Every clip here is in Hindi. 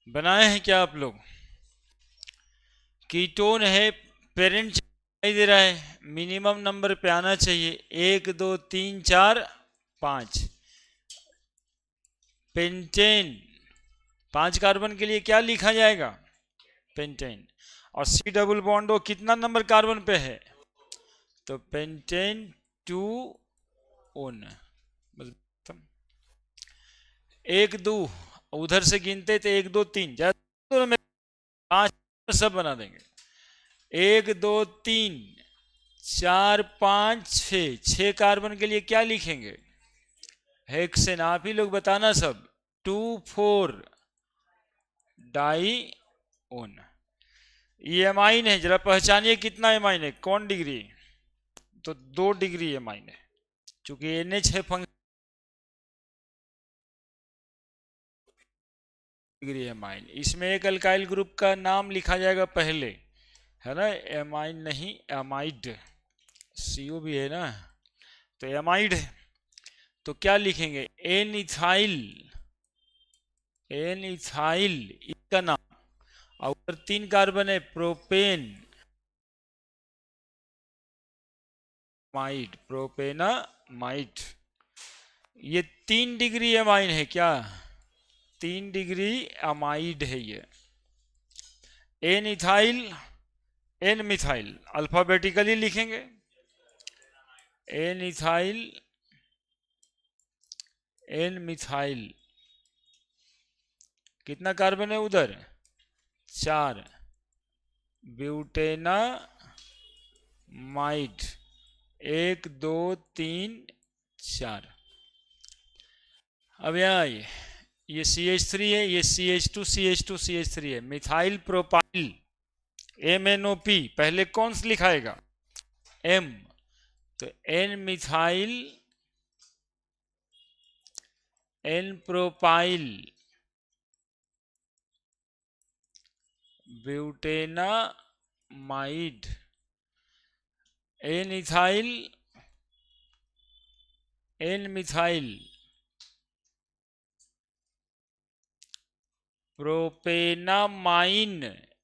बनाए हैं क्या आप लोग? कीटोन है, पेरेंट दिखाई दे रहा है, मिनिमम नंबर पे आना चाहिए। 1 2 3 4 5। पेंटेन, 5 कार्बन के लिए क्या लिखा जाएगा? पेंटेन। और सी डबल बॉन्ड वो कितना नंबर कार्बन पे है? तो पेंटेन 2 ओन। बस खत्म। 1 2, उधर से गिनते थे 1 2 3, ज्यादा में 5 सब बना देंगे। 1 2 3 4 5 6, 6 कार्बन के लिए क्या लिखेंगे? हेक्सेन। आप ही लोग बताना सब। 2 4 डाई ओन। ये एमाइन है, जरा पहचानिए कितना एमाइन है, कौन डिग्री? तो 2 डिग्री एमाइन है, चूंकि NH है फंक्शन डिग्री एमाइन। इसमें एक अल्काइल ग्रुप का नाम लिखा जाएगा पहले, है ना, एमाइन नहीं एमाइड। CO भी है ना, तो एमाइड है। तो क्या लिखेंगे? एन इथाइल, एन इथाइल इसका नाम। और ऊपर 3 कार्बन है, प्रोपेन माइड, प्रोपेनामाइड। ये 3 डिग्री अमाइन है क्या? 3 डिग्री अमाइड है ये। N ethyl, N methyl, alphabetically लिखेंगे। एन इथाइल, एन मिथाइल, कितना कार्बन है उधर? 4। ब्यूटेनामाइड, 1 2 3 4। अब यहाँ ये CH3 है, ये CH2 है, मिथाइल प्रोपाइल, MnO, पहले कौन सा लिखाएगा? M। तो N methyl, N propyl, butanamide, N ethyl, N methyl, propanamine.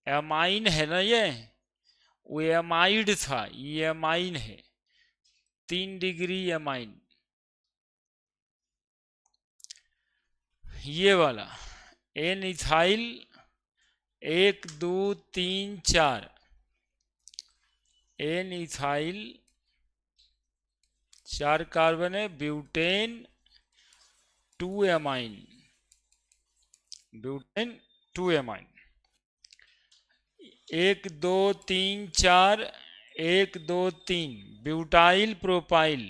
Amine है ना ये, वो एमाइड था, ये एमाइन है। 3 डिग्री एमाइन ये वाला। N ethyl, 1 2 3 4, N ethyl 4 carbon है, butane 2 amine, butane 2 amine. 1 2 3 4, 1 2 3, butyl propyl,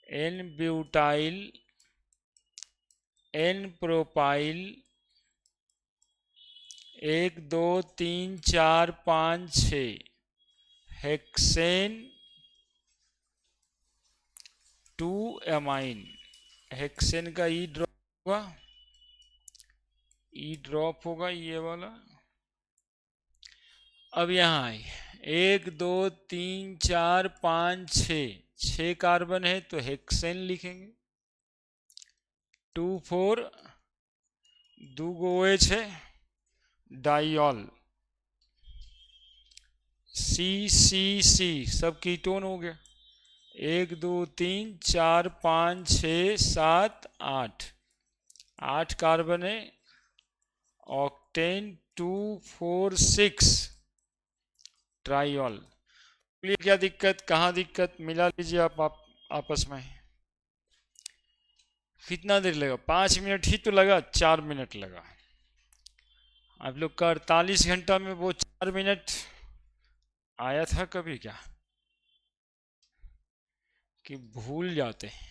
N butyl, N propyl, 1 2 3 4 5 6, hexane 2 amine. Hexane का ई ड्रॉप होगा, ई ड्रॉप होगा ये वाला। अब यहाँ आए, 1 2 3 4 5 6, 6 कार्बन है तो हेक्सेन लिखेंगे। 2 4, 2 OH है, डाइऑल। CCC सब कीटोन हो गया। 1 2 3 4 5 6 7 8, 8 कार्बन है, ऑक्टेन 2 4 6, ट्राइऑल। ये क्या दिक्कत, कहाँ दिक्कत, मिला लीजिए आप आपस में। कितना देर लगा? 5 मिनट ही तो लगा, 4 मिनट लगा। आप लोग का 48 घंटा में वो 4 मिनट आया था कभी क्या, कि भूल जाते हैं?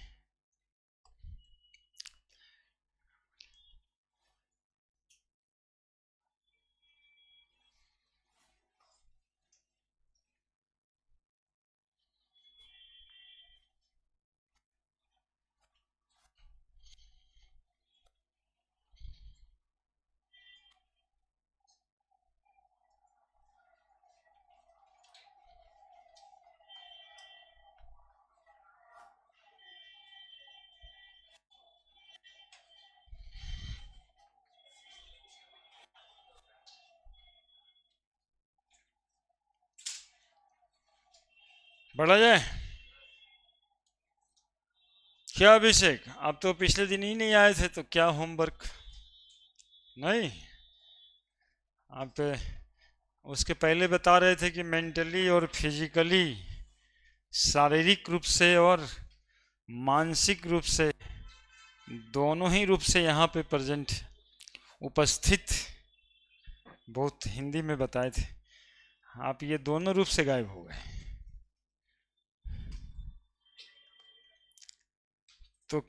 पढ़ा जाए क्या अभिषेक? आप तो पिछले दिन ही नहीं आए थे, तो क्या होमवर्क नहीं? आप उसके पहले बता रहे थे कि मेंटली और फिजिकली, शारीरिक रूप से और मानसिक रूप से, दोनों ही रूप से यहाँ पे प्रेजेंट, उपस्थित, बहुत हिंदी में बताए थे। आप ये दोनों रूप से गायब हो गए। तो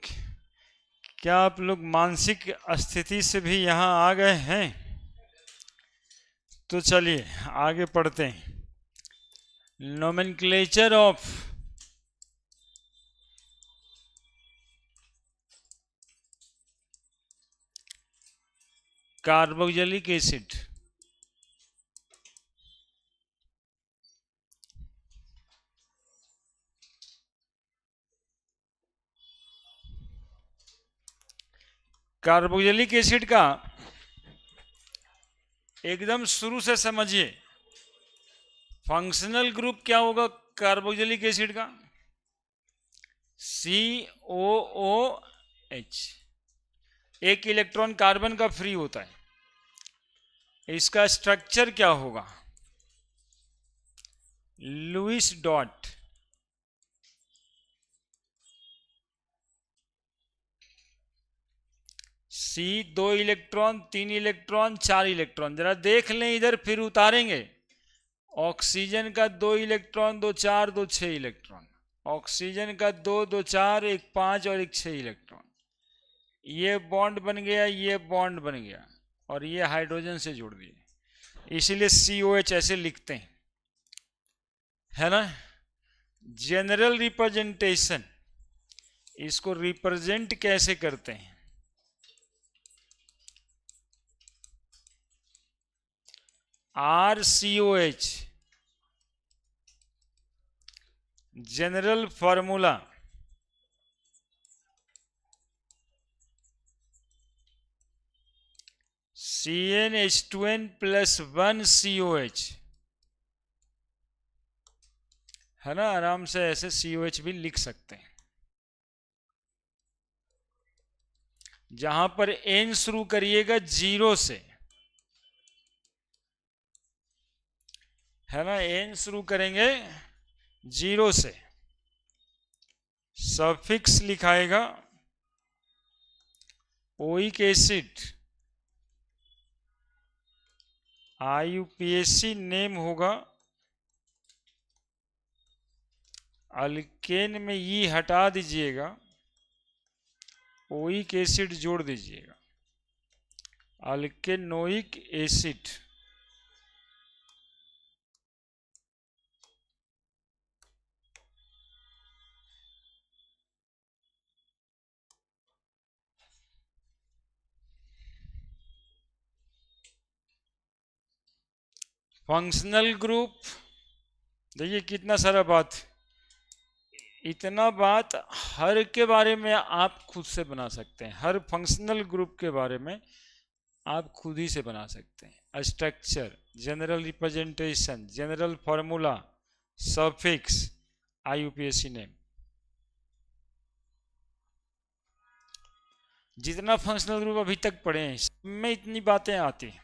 क्या आप लोग मानसिक स्थिति से भी यहाँ आ गए हैं? तो चलिए आगे पढ़ते हैं। Nomenclature of carboxylic acid. Carboxylic acid का एकदम शुरू से समझिए। फंक्शनल ग्रुप क्या होगा कार्बोक्सिलिक एसिड का? COOH। एक इलेक्ट्रॉन कार्बन का फ्री होता है। इसका स्ट्रक्चर क्या होगा? Lewis dot. C 2 electron, 3 electron, 4 electron. जरा देख लें इधर, फिर उतारेंगे। ऑक्सीजन का 2 इलेक्ट्रॉन, 2 4, 2 6 इलेक्ट्रॉन। ऑक्सीजन का 2 2 4, 1 5 और 1 6 इलेक्ट्रॉन। ये बॉन्ड बन गया, ये बॉन्ड बन गया, और ये हाइड्रोजन से जोड़ दिए। इसीलिए COH ऐसे लिखते हैं, है ना। जनरल रिप्रेजेंटेशन, इसको रिप्रेजेंट कैसे करते हैं? RCOH। General formula CnH2n + 1 COH, है ना। आराम से ऐसे COH भी लिख सकते हैं। जहां पर N शुरू करिएगा 0 से, है ना। N शुरू करेंगे 0 से, सफिक्स लिखाएगा ओइक एसिड, IUPAC नेम होगा। अल्केन में ई हटा दीजिएगा, ओइक एसिड जोड़ दीजिएगा, अल्केनोइक एसिड। फंक्शनल ग्रुप, देखिए कितना सारा बात, इतना बात हर के बारे में आप खुद से बना सकते हैं। हर फंक्शनल ग्रुप के बारे में आप खुद ही से बना सकते हैं। Structure, general representation, general formula, suffix, IUPAC name. जितना फंक्शनल ग्रुप अभी तक पढ़े हैं, सब में इतनी बातें आती हैं।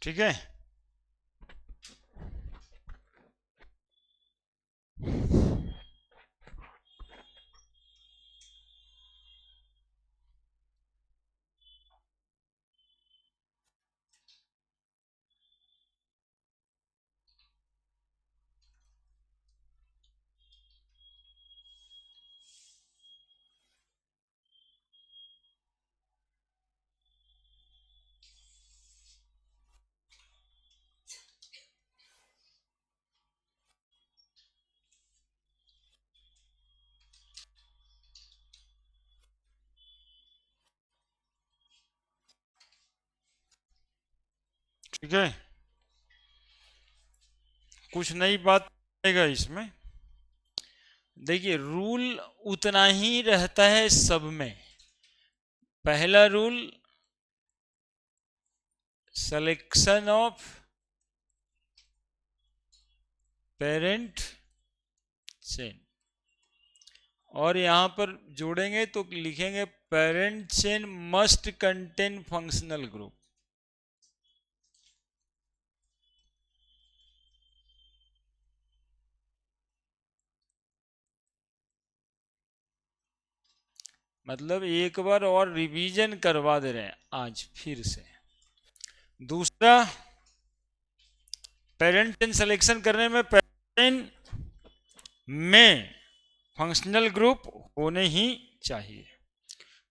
ठीक है। ठीक है, कुछ नई बात आएगा इसमें। देखिए रूल उतना ही रहता है सब में। पहला rule, selection of parent chain, और यहां पर जोड़ेंगे तो लिखेंगे parent chain must contain functional group. मतलब एक बार और रिवीजन करवा दे रहे हैं आज फिर से। दूसरा, पेरेंट चेन सिलेक्शन करने में पेरेंट में फंक्शनल ग्रुप होने ही चाहिए।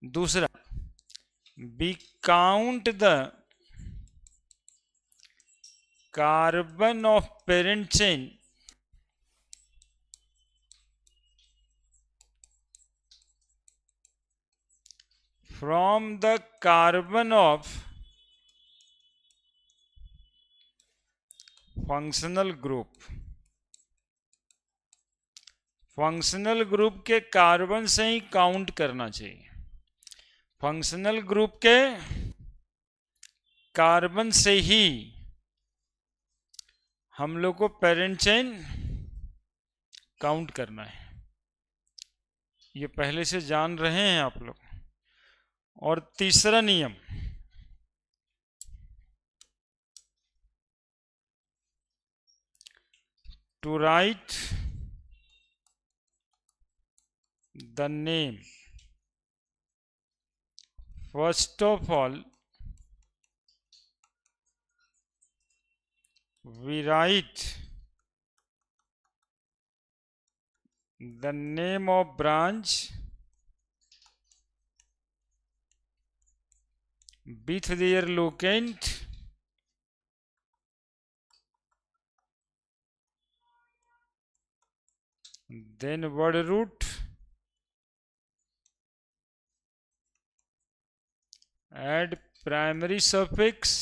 दूसरा, we count the carbon of parent chain from the carbon of functional group। Functional group के कार्बन से ही काउंट करना चाहिए। फंक्शनल ग्रुप के कार्बन से ही हम लोग को पेरेंट चेन काउंट करना है। ये पहले से जान रहे हैं आप लोग। और तीसरा नियम, to write the name first of all we write the name of branch with their locant then word root add primary suffix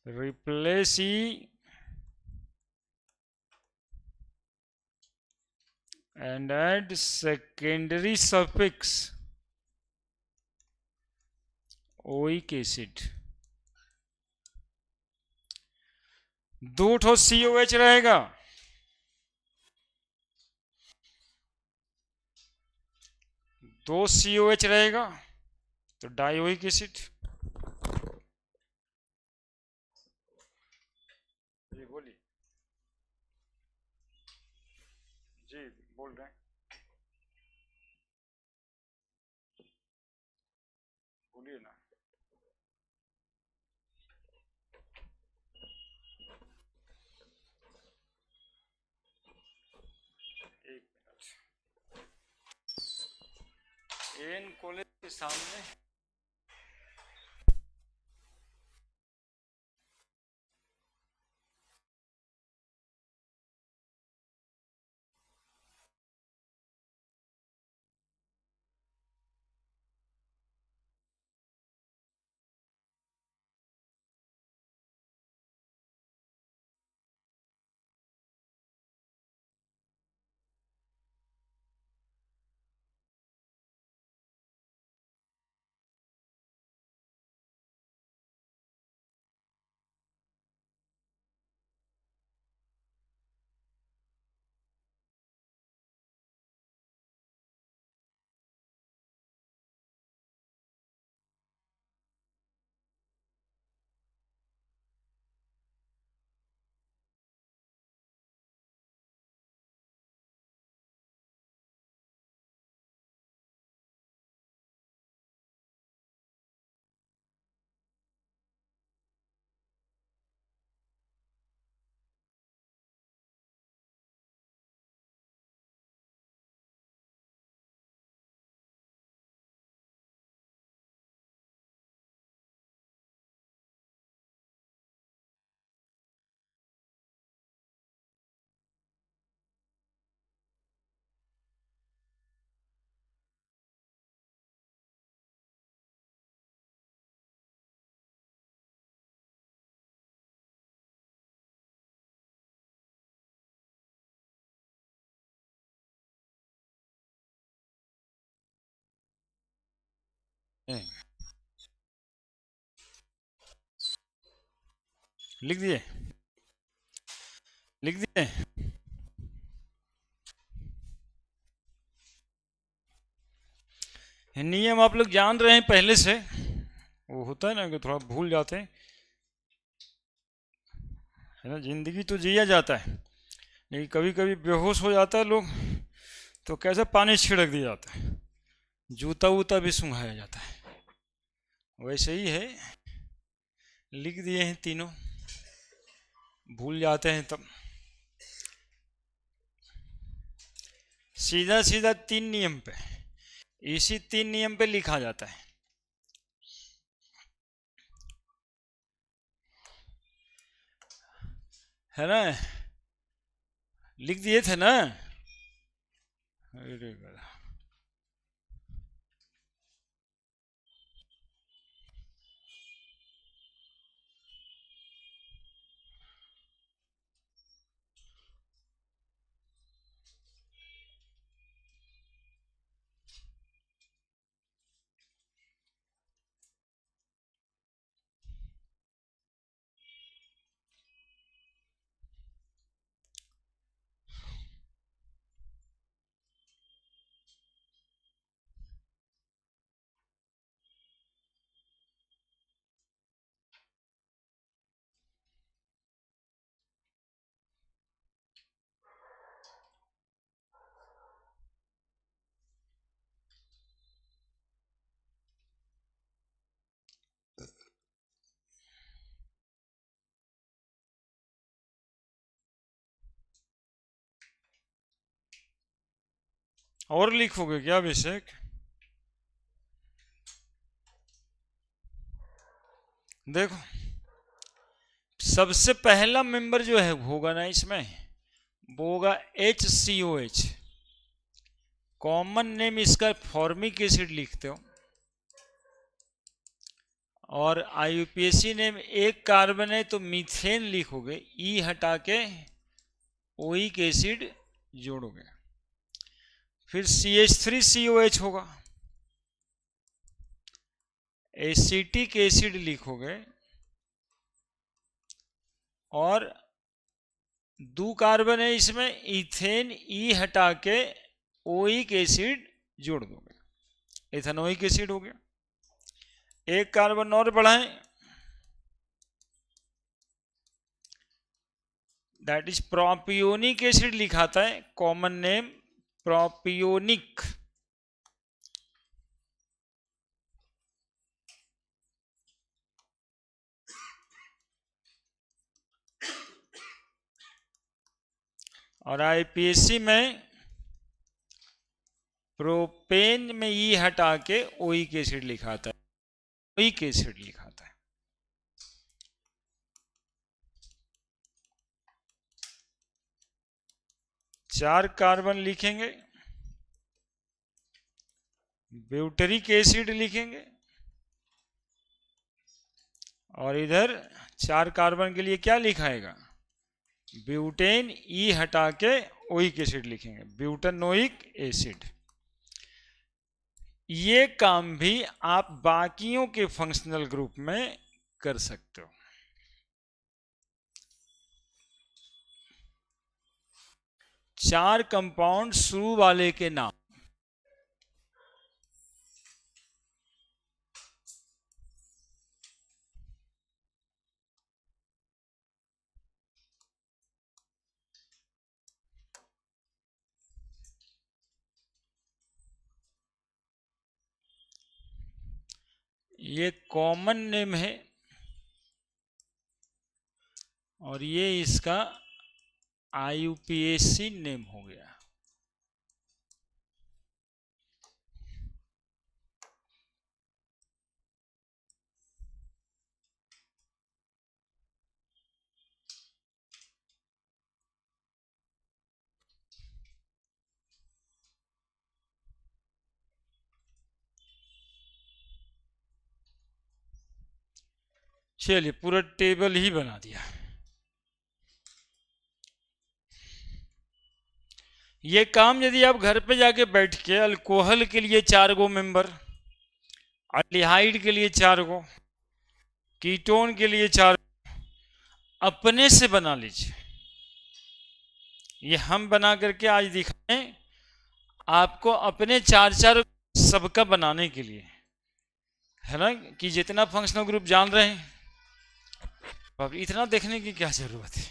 replace e and add secondary suffix oic acid। दो ठो COH रहेगा, दो COH रहेगा तो डाइओइक एसिड। जी बोलिए। जी बोल रहे हैं, बोलिए ना। एक मिनट, एन कॉलेज के सामने लिख दिए, लिख दिए। नियम आप लोग जान रहे हैं पहले से, वो होता है ना कि थोड़ा भूल जाते हैं, है ना। जिंदगी तो जिया जाता है, लेकिन कभी कभी बेहोश हो जाता है लोग, तो कैसे पानी छिड़क दिया जाता है, जूता वूता भी सुंघाया जाता है, वैसे ही है। लिख दिए हैं तीनों, भूल जाते हैं तब। सीधा सीधा 3 नियम पे, इसी 3 नियम पे लिखा जाता है ना। लिख दिए थे ना। अरे और लिखोगे क्या अभिषेक? देखो, सबसे पहला मेंबर जो है होगा ना इसमें, वो होगा HCOH। कॉमन नेम इसका फॉर्मिक एसिड लिखते हो, और IUPAC नेम एक कार्बन है तो मीथेन लिखोगे, ई हटा के ओइक एसिड जोड़ोगे। फिर CH3COH होगा, एसिटिक एसिड लिखोगे, और 2 कार्बन है इसमें, इथेन ई हटा के ओइक एसिड जोड़ दोगे, इथेनोइक एसिड हो गया। एक कार्बन और बढ़ाएं, दैट इज प्रोपियोनिक एसिड लिखाता है, कॉमन नेम प्रोपियोनिक। और IPAC में प्रोपेन में ई हटा के ओइक एसिड लिखाता है, ओइक एसिड लिखाता है। चार कार्बन लिखेंगे, ब्यूटरिक एसिड लिखेंगे, और इधर 4 कार्बन के लिए क्या लिखाएगा, ब्यूटेन ई हटा के ओइक एसिड लिखेंगे, ब्यूटेनोइक एसिड। ये काम भी आप बाकियों के फंक्शनल ग्रुप में कर सकते हो। चार कंपाउंड शुरू वाले के नाम, ये कॉमन नेम है, और ये इसका IUPAC नेम हो गया। चलिए, पूरा टेबल ही बना दिया। ये काम यदि आप घर पे जाके बैठ के, अल्कोहल के लिए 4 गो मेंबर, एल्डिहाइड के लिए 4 गो, कीटोन के लिए 4, अपने से बना लीजिए। ये हम बना करके आज दिखाएं आपको, अपने 4 4 सबका बनाने के लिए, है ना, कि जितना फंक्शनल ग्रुप जान रहे हैं। अब इतना देखने की क्या जरूरत है।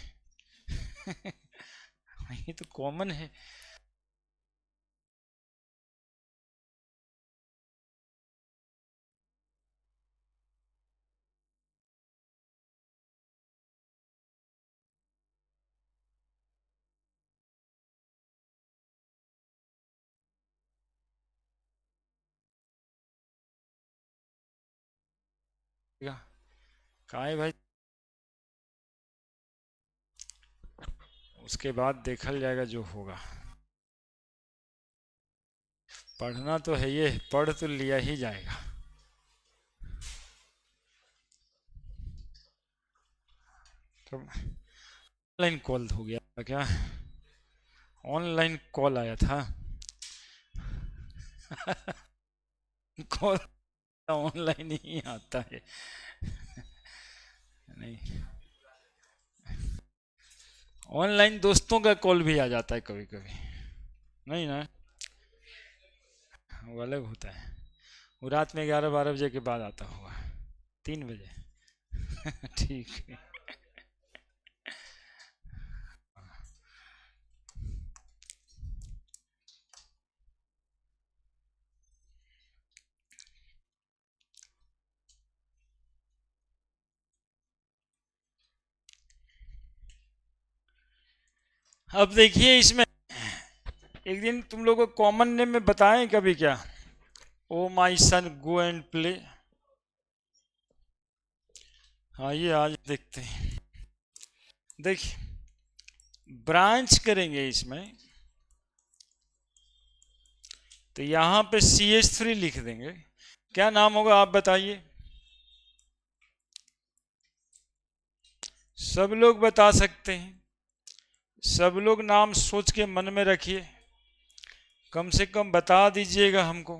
ये तो कॉमन है। कहा है भाई, उसके बाद देखल जाएगा जो होगा। पढ़ना तो है, ये पढ़ तो लिया ही जाएगा। तो ऑनलाइन कॉल हो गया क्या? ऑनलाइन कॉल आया था। कॉल ऑनलाइन ही आता है। नहीं, ऑनलाइन दोस्तों का कॉल भी आ जाता है कभी कभी, नहीं ना, वो अलग होता है। वो रात में 11 12 बजे के बाद आता होगा, 3 बजे। ठीक है। अब देखिए इसमें, एक दिन तुम लोगों को कॉमन नेम में बताएं कभी क्या? ओ माई सन गो एंड प्ले। हाँ, ये आज देखते हैं। देखिए, ब्रांच करेंगे इसमें, तो यहां पे CH3 लिख देंगे। क्या नाम होगा आप बताइए? सब लोग बता सकते हैं, सब लोग नाम सोच के मन में रखिए, कम से कम बता दीजिएगा हमको।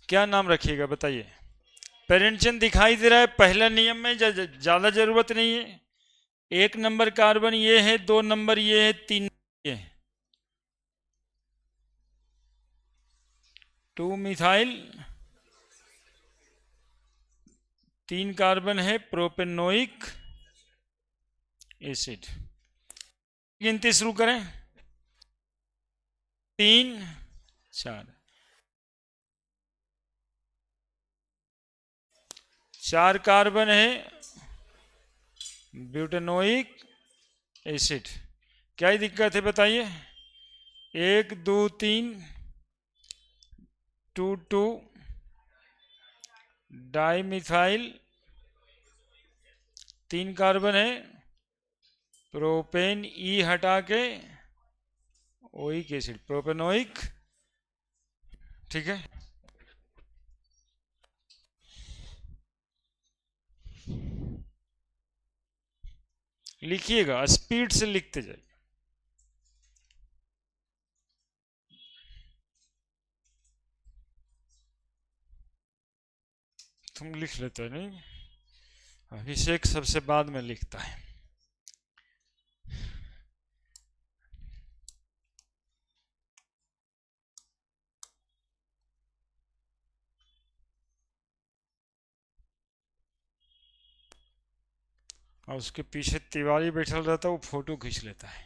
क्या नाम रखिएगा बताइए? पेरेंट चिन्ह दिखाई दे रहा है पहला नियम में, ज्यादा जरूरत नहीं है। 1 नंबर कार्बन ये है, 2 नंबर ये है, 3 ये है। 2 मिथाइल, 3 कार्बन है, प्रोपेनोइक एसिड। गिनती शुरू करें, 3 4, 4 कार्बन है, ब्यूटेनोइक एसिड। क्या ही दिक्कत है बताइए? 1 2 3, 2 2 डाइमिथाइल, 3 कार्बन है, प्रोपेन ई हटा के ओइक एसिड, प्रोपेनोइक। ठीक है, लिखिएगा, स्पीड से लिखते जाइए। तुम लिख लेते हो नहीं, अभिषेक सबसे बाद में लिखता है। और उसके पीछे तिवारी बैठल रहता है, वो फोटो खींच लेता है।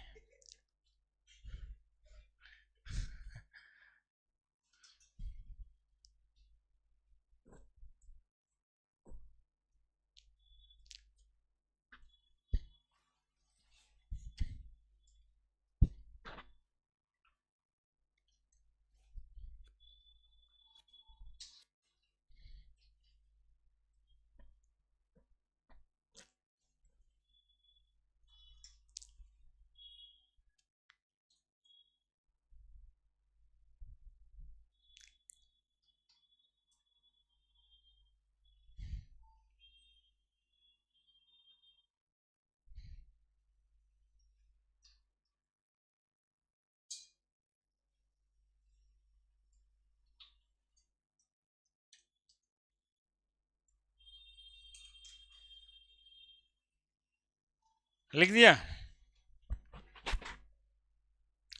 लिख दिया,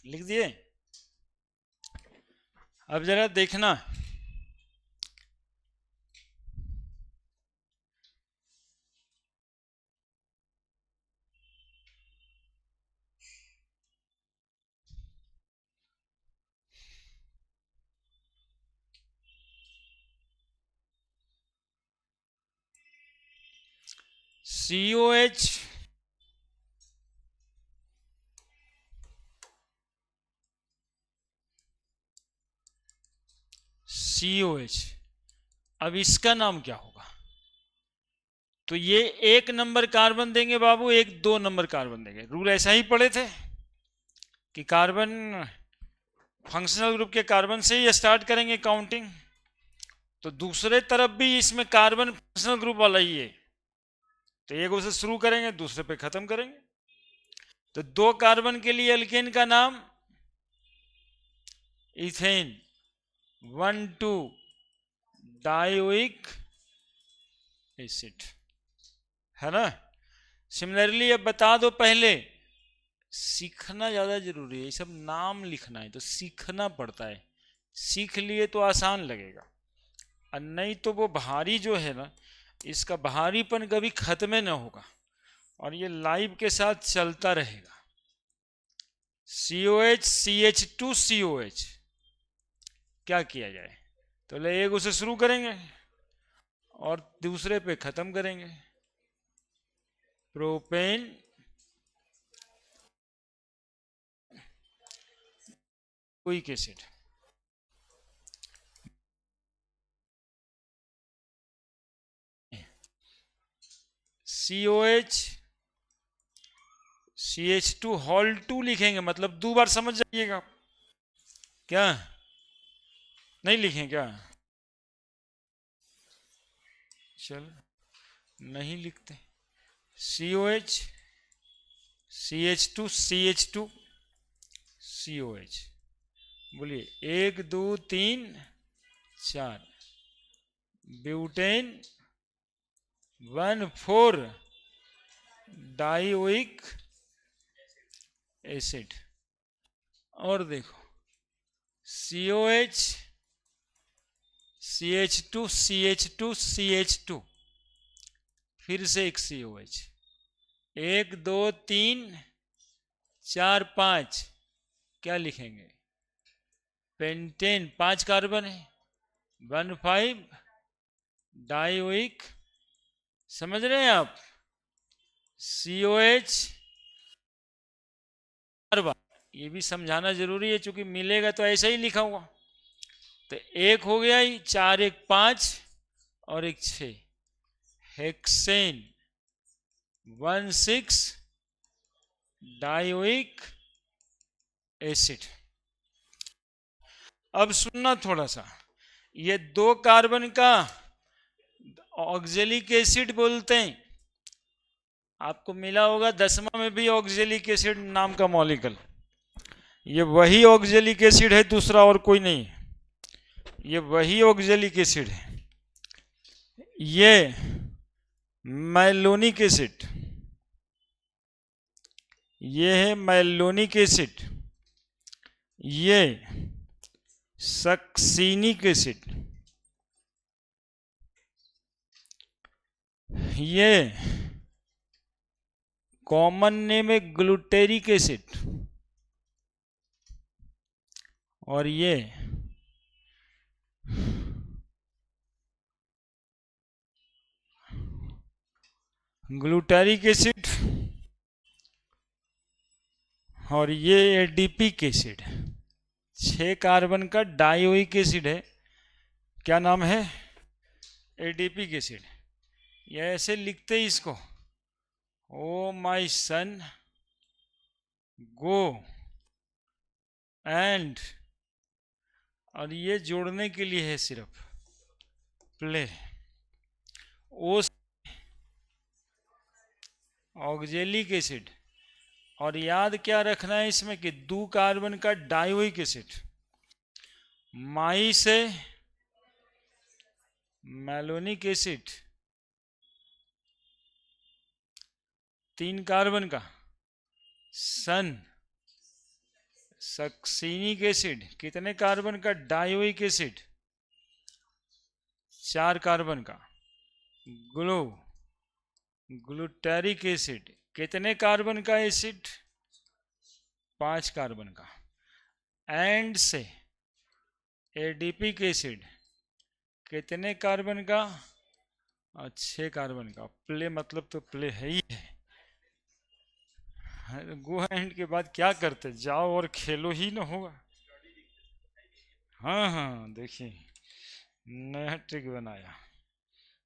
लिख दिए। अब जरा देखना, COH COH, अब इसका नाम क्या होगा? तो ये एक नंबर कार्बन देंगे बाबू, एक दो नंबर कार्बन देंगे। रूल ऐसा ही पढ़े थे कि कार्बन फंक्शनल ग्रुप के कार्बन से ही स्टार्ट करेंगे काउंटिंग, तो दूसरे तरफ भी इसमें कार्बन फंक्शनल ग्रुप वाला ही है, तो एक उसे शुरू करेंगे, दूसरे पे खत्म करेंगे। तो दो कार्बन के लिए एल्केन का नाम इथेन, 1,2 डायोइक एसिड, है ना। सिमिलरली अब बता दो, पहले सीखना ज़्यादा जरूरी है, ये सब नाम लिखना है तो सीखना पड़ता है, सीख लिए तो आसान लगेगा, और नहीं तो वो भारी जो है ना, इसका भारीपन कभी खत्म ना होगा, और ये लाइव के साथ चलता रहेगा। COH CH2 COH, क्या किया जाए? तो ले एक उसे शुरू करेंगे और दूसरे पे खत्म करेंगे। Propane dioic acid, COH CH2 whole 2 लिखेंगे, मतलब दो बार समझ जाइएगा। क्या नहीं लिखें क्या? चलो नहीं लिखते। COH CH2 CH2 COH, बोलिए 1 2 3 4, ब्यूटेन 1,4 डायोइक एसिड। और देखो COH CH2 CH2 CH2, फिर से एक COH, 1 2 3 4 5, क्या लिखेंगे? पेंटेन, 5 कार्बन है, 1,5 डायोइक, समझ रहे हैं आप? COH, ये भी समझाना जरूरी है, क्योंकि मिलेगा तो ऐसा ही लिखा हुआ। तो एक हो गया ही, 4 1 5 और एक 6, हेक्सेन 1,6 डायोइक एसिड। अब सुनना थोड़ा सा, ये दो कार्बन का ऑक्जेलिक एसिड बोलते हैं। आपको मिला होगा 10वां में भी ऑक्जेलिक एसिड नाम का मॉलिक्यूल, ये वही ऑक्जेलिक एसिड है, दूसरा और कोई नहीं, ये वही ऑक्जेलिक एसिड है। ये मैलोनिक एसिड, ये है मैलोनिक एसिड, ये सक्सीनिक एसिड, ये कॉमन नेम है ग्लूटेरिक एसिड, और ये ग्लूटेरिक एसिड, और ये एडिपिक एसिड। 6 कार्बन का डायोइक एसिड है, क्या नाम है? Adipic acid. ये ऐसे लिखते हैं इसको, oh my son go and, और ये जोड़ने के लिए है सिर्फ प्ले, ओ ऑक्जेलिक एसिड। और याद क्या रखना है इसमें कि 2 कार्बन का डायोइक एसिड, माई से मैलोनिक एसिड, 3 कार्बन का सन सक्सिनिक एसिड, कितने कार्बन का डायोइक एसिड, 4 कार्बन का ग्लू ग्लूटेरिक एसिड, कितने कार्बन का एसिड, 5 कार्बन का, एंड से एडिपिक एसिड, कितने कार्बन का, 6 कार्बन का। प्ले मतलब तो प्ले है ही है। गो एंड के बाद क्या करते, जाओ और खेलो ही ना होगा। हाँ हाँ, देखिए नया ट्रिक बनाया,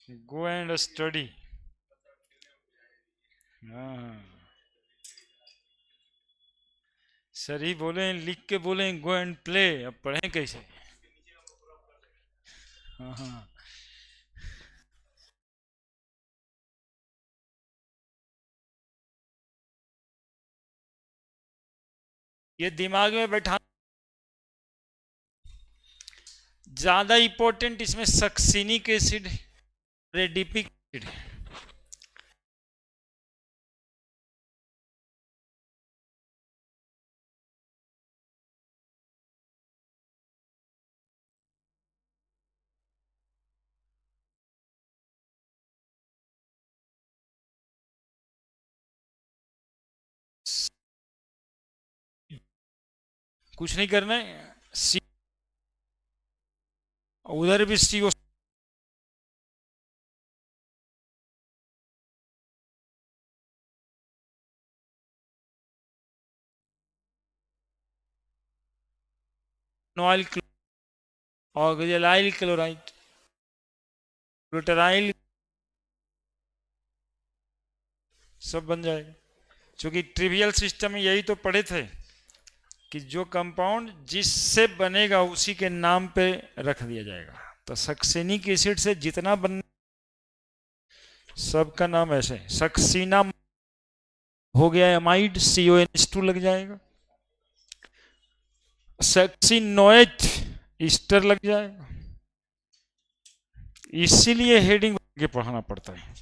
गो एंड स्टडी। हाँ हाँ, सर ही बोले, लिख के बोले गो एंड प्ले, अब पढ़ें कैसे। हाँ हाँ, ये दिमाग में बैठा। ज्यादा इंपॉर्टेंट इसमें सक्सिनिक एसिड, रेडिपिक एसिड। कुछ नहीं करना है, सी, उधर भी सी, ऑयल ऑक्जेलाइल क्लोराइड, ग्लूटराइल, सब बन जाएगा। क्योंकि ट्रिवियल सिस्टम में यही तो पढ़े थे कि जो कंपाउंड जिससे बनेगा उसी के नाम पे रख दिया जाएगा। तो सक्सेनिक एसिड से जितना बन, सबका नाम ऐसे, सक्सीना हो गया एमाइड, CONH2 लग जाएगा, सक्सीनोएच ईस्टर लग जाएगा। इसीलिए हेडिंग के पढ़ाना पड़ता है।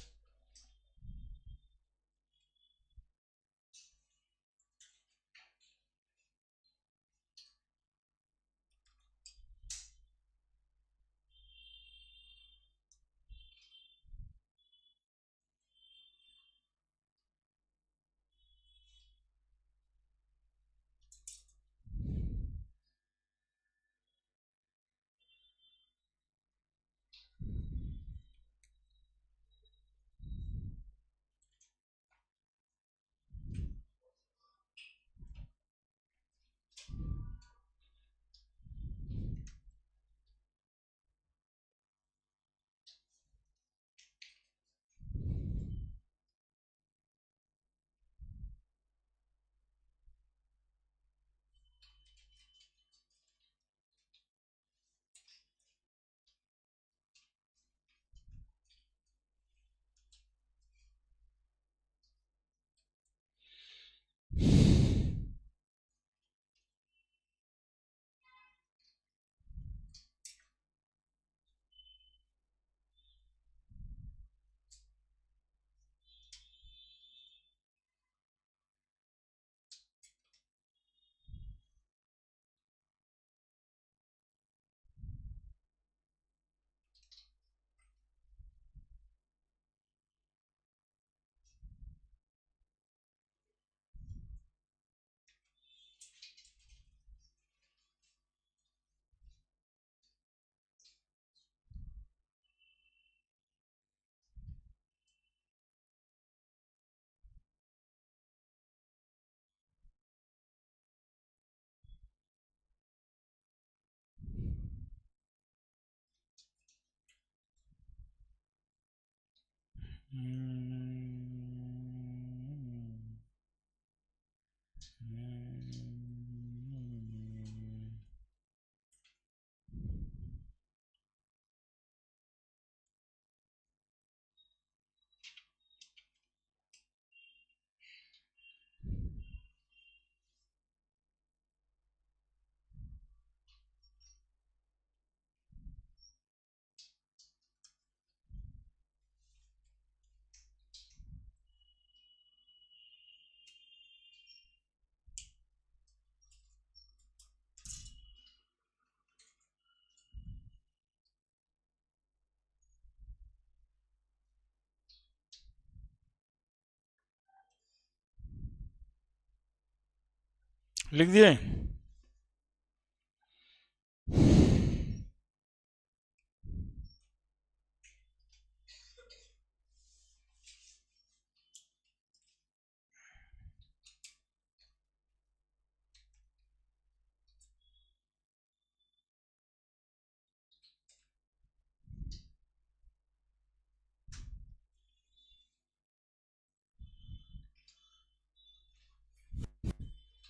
लिख दिए?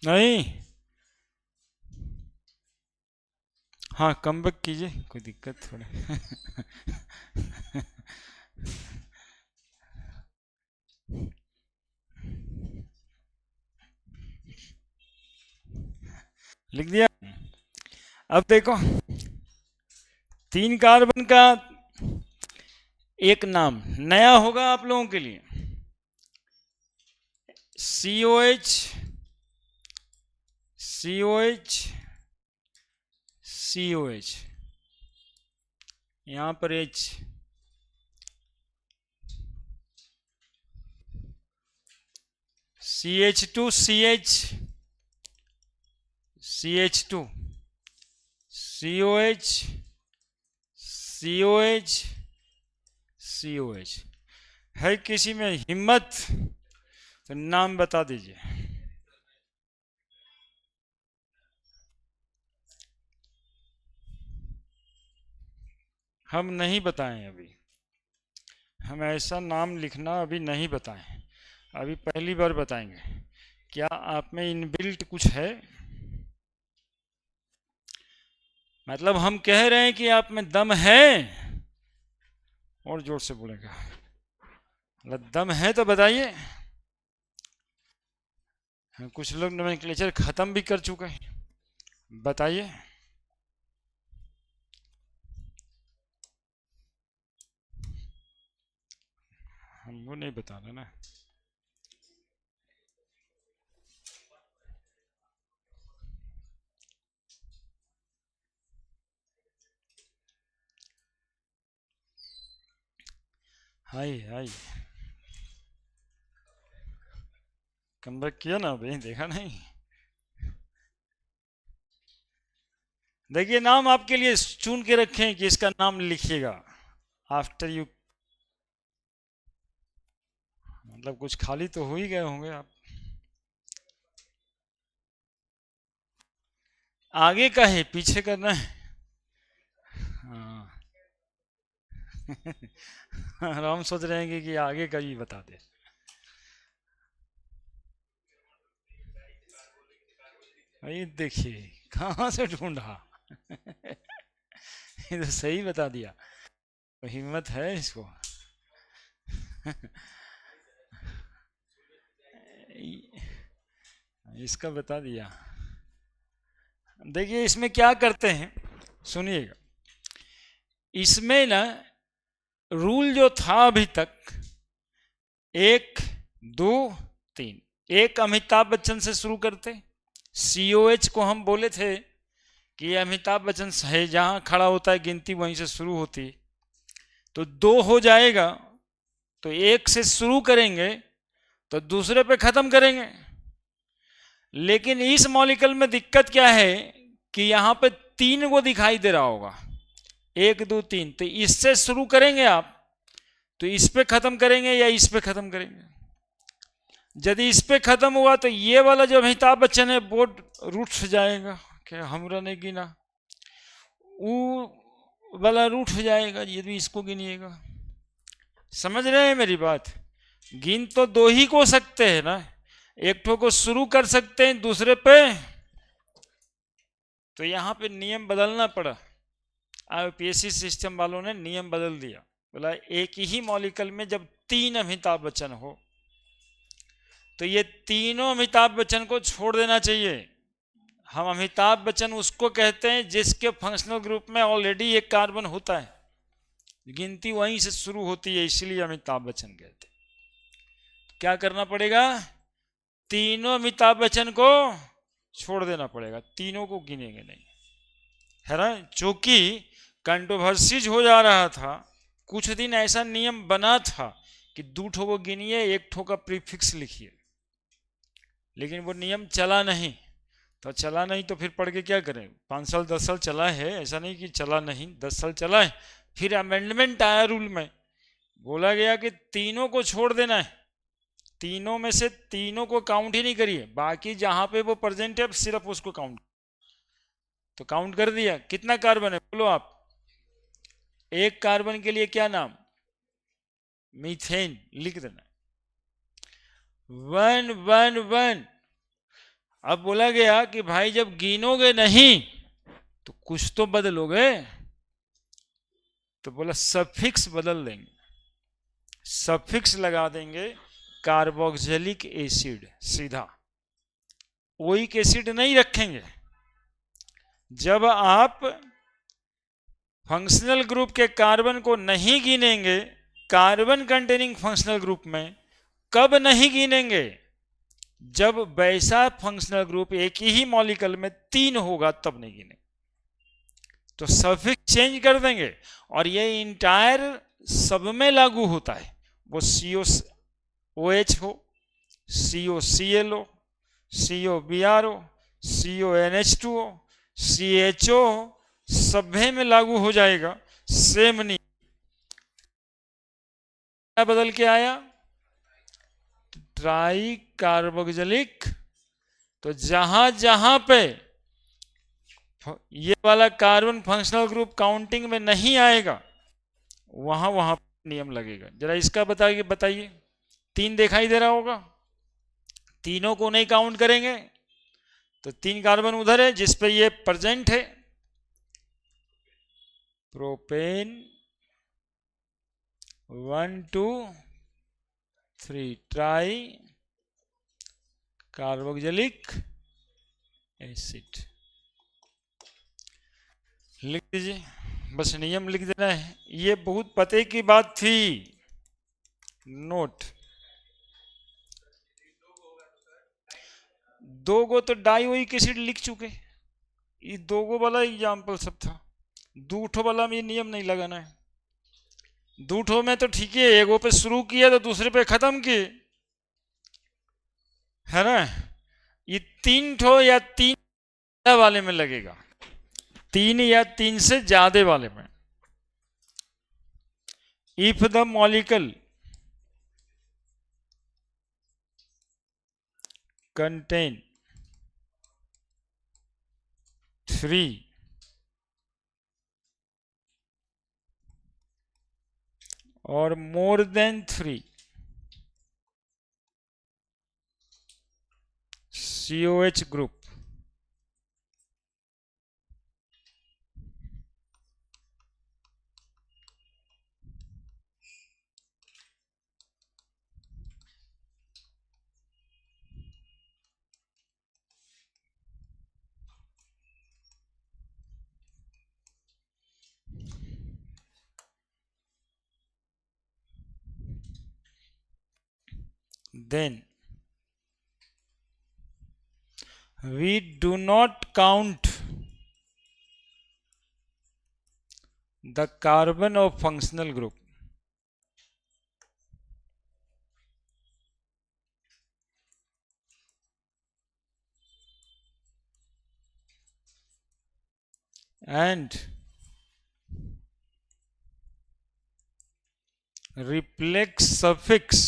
नहीं, हाँ कम बैक कीजिए, कोई दिक्कत थोड़ी। लिख दिया? अब देखो, 3 कार्बन का एक नाम नया होगा आप लोगों के लिए, COH, COH, COH, यहां पर H, CH2, CH, CH2, COH, COH, COH। है किसी में हिम्मत तो नाम बता दीजिए। हम नहीं बताएं अभी, हम ऐसा नाम लिखना अभी नहीं बताएं, अभी पहली बार बताएंगे। क्या आप में इनबिल्ट कुछ है? मतलब हम कह रहे हैं कि आप में दम है, और जोर से बोलेगा, मतलब दम है तो बताइए। कुछ लोग नोमेनक्लेचर खत्म भी कर चुके हैं, बताइए। हमको नहीं बताना ना। हाय हाय, कम बैक किया ना अभी, देखा नहीं? देखिए, नाम आपके लिए चुन के रखें कि इसका नाम लिखिएगा आफ्टर यू, मतलब कुछ खाली तो हो ही गए होंगे आप। आगे का है, पीछे करना है? हाँ। और हम सोच रहे हैं कि आगे का ही बता दे। ये देखिए कहाँ से ढूंढा। ये तो सही बता दिया, तो हिम्मत है इसको। इसका बता दिया। देखिए इसमें क्या करते हैं, सुनिएगा। इसमें ना रूल जो था अभी तक, 1, 2, 3, एक अमिताभ बच्चन से शुरू करते। COH को हम बोले थे कि अमिताभ बच्चन है, जहां खड़ा होता है गिनती वहीं से शुरू होती, तो 2 हो जाएगा, तो 1 से शुरू करेंगे तो दूसरे पे खत्म करेंगे। लेकिन इस मॉलिक्यूल में दिक्कत क्या है कि यहां पे 3 को दिखाई दे रहा होगा, 1, 2, 3, तो इससे शुरू करेंगे आप तो इस पे खत्म करेंगे या इस पे खत्म करेंगे? यदि इस पे खत्म हुआ तो ये वाला जो अमिताभ बच्चन है बोर्ड रूठ जाएगा, क्या हमरा नहीं गिना, वो वाला रूठ जाएगा यदि इसको गिनिएगा। समझ रहे हैं मेरी बात? गिन तो 2 ही को सकते हैं ना, एक ठो को शुरू कर सकते हैं दूसरे पे, तो यहां पे नियम बदलना पड़ा। IUPAC सिस्टम वालों ने नियम बदल दिया, बोला एक ही मॉलिक्यूल में जब 3 अमिताभ बच्चन हो तो ये तीनों अमिताभ बच्चन को छोड़ देना चाहिए। हम अमिताभ बच्चन उसको कहते हैं जिसके फंक्शनल ग्रुप में ऑलरेडी एक कार्बन होता है, गिनती वहीं से शुरू होती है, इसलिए अमिताभ बच्चन कहते हैं। क्या करना पड़ेगा? तीनों अमिताभ बच्चन को छोड़ देना पड़ेगा, तीनों को गिनेंगे नहीं, है ना? चूंकि कंट्रोवर्सीज हो जा रहा था, कुछ दिन ऐसा नियम बना था कि 2 ठो को गिनिए, 1 ठो का प्रीफिक्स लिखिए, लेकिन वो नियम चला नहीं, तो चला नहीं तो फिर पढ़ के क्या करें? 5 साल 10 साल चला है, ऐसा नहीं कि चला नहीं, 10 साल चला है। फिर अमेंडमेंट आया रूल में, बोला गया कि तीनों को छोड़ देना है, तीनों में से तीनों को काउंट ही नहीं करिए, बाकी जहां पे वो प्रेजेंट है सिर्फ उसको काउंट। तो काउंट कर दिया, कितना कार्बन है बोलो आप? एक कार्बन के लिए क्या नाम? मीथेन लिख देना, 111। अब बोला गया कि भाई जब गिनोगे नहीं तो कुछ तो बदलोगे, तो बोला सफिक्स बदल देंगे, सफिक्स लगा देंगे कार्बोक्सिलिक एसिड, सीधा ओइक एसिड नहीं रखेंगे। जब आप फंक्शनल ग्रुप के कार्बन को नहीं गिनेंगे कार्बन कंटेनिंग फंक्शनल ग्रुप में, कब नहीं गिनेंगे? जब वैसा फंक्शनल ग्रुप एक ही मॉलिक्यूल में 3 होगा तब नहीं गिनेंगे। तो सफिक्स चेंज कर देंगे, और ये इंटायर सब में लागू होता है, वो COOH हो, COCl हो, COBr हो, CONH2 हो, CHO हो, सभे में लागू हो जाएगा। सेम नहीं, क्या बदल के आया? Try carboxylic. तो जहां जहां पे ये वाला कार्बन फंक्शनल ग्रुप काउंटिंग में नहीं आएगा वहां वहां नियम लगेगा। जरा इसका बताइए, 3 दिखाई दे रहा होगा, तीनों को नहीं काउंट करेंगे तो 3 कार्बन उधर है जिस पे ये प्रेजेंट है, प्रोपेन 1 2 3 ट्राई कार्बोक्सिलिक एसिड लिख दीजिए, बस नियम लिख देना है। ये बहुत पते की बात थी, नोट। 2 गो तो डाइओइक एसिड लिख चुके, ये 2 गो वाला एग्जाम्पल सब था, दूठो वाला में ये नियम नहीं लगाना है। दूठो में तो ठीक है, एगो पे शुरू किया तो दूसरे पे खत्म किए, है ना? ये 3 ठो या 3 वाले में लगेगा, 3 या 3 से ज्यादा वाले में। If the molecule contain 3 or more than 3 COH group, then we do not count the carbon of functional group and reflex suffix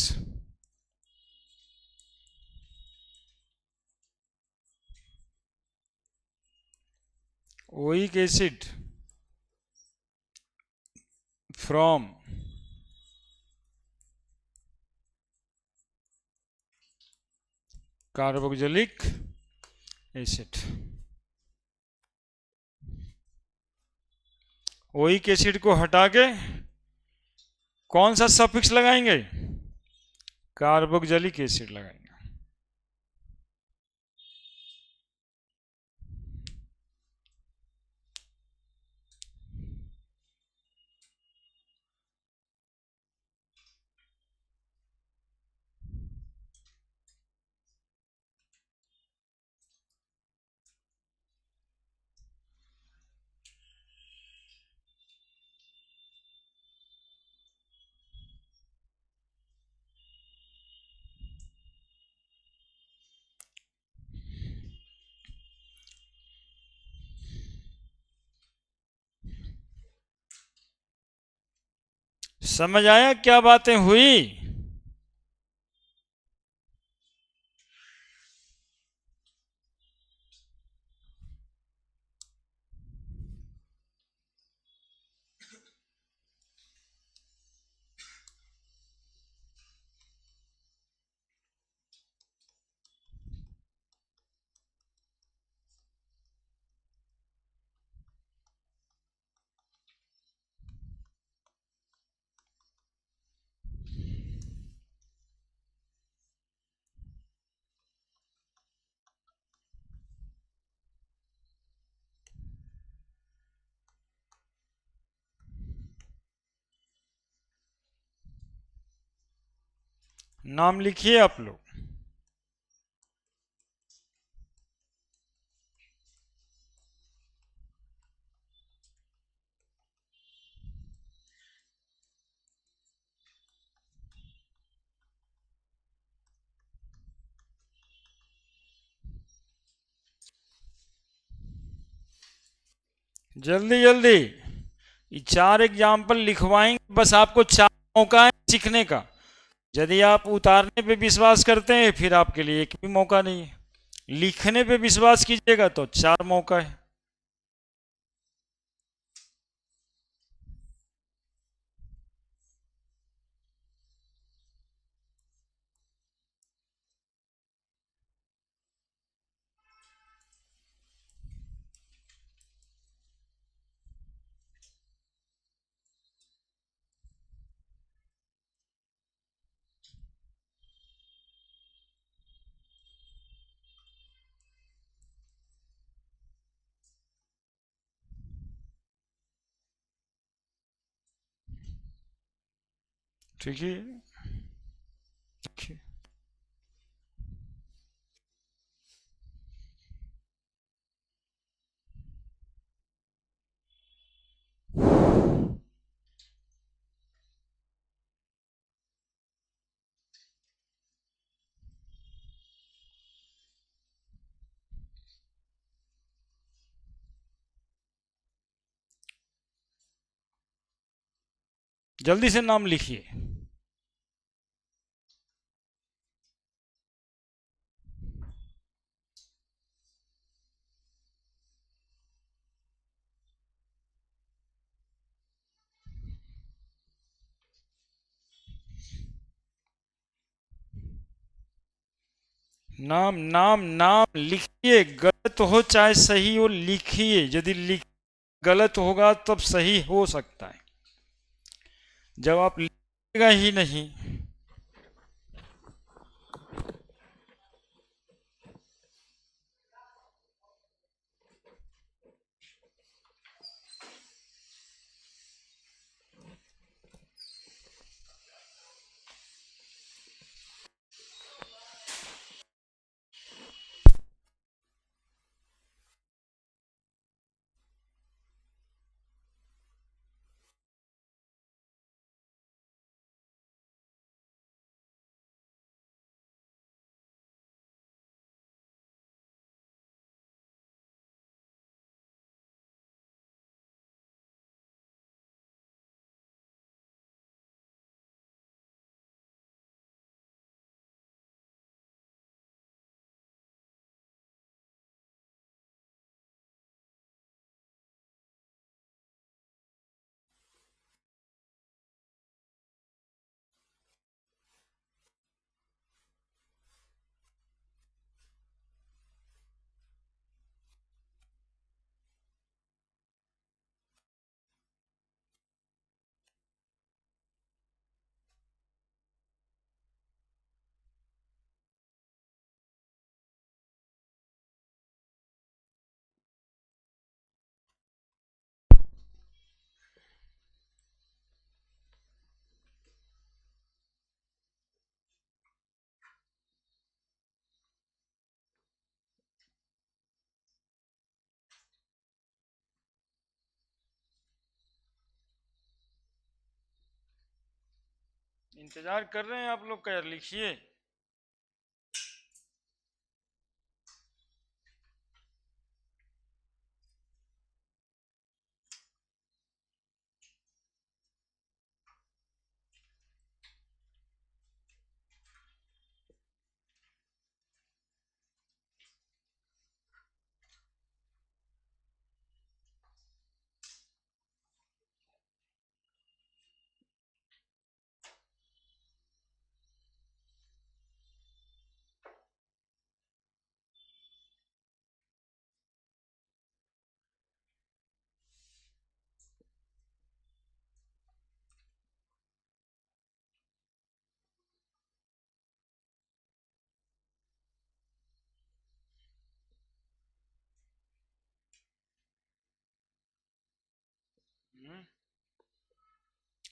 oic acid from carboxylic acid. Oic acid को हटा के कौन सा सफिक्स लगाएंगे? कार्बोक्सिलिक एसिड लगाएंगे। समझ आया क्या बातें हुई? नाम लिखिए आप लोग। जल्दी जल्दी, ये 4 एग्जाम्पल लिखवाएंगे, बस आपको 4 मौका है सीखने का। यदि आप उतारने पे विश्वास करते हैं फिर आपके लिए एक भी मौका नहीं है, लिखने पे विश्वास कीजिएगा तो 4 मौका है। ठीक है, जल्दी से नाम लिखिए। नाम नाम नाम लिखिए, गलत हो चाहे सही हो लिखिए। यदि गलत होगा तब सही हो सकता है, जब आप लिखेगा ही नहीं। इंतजार कर रहे हैं आप लोग का यार, लिखिए।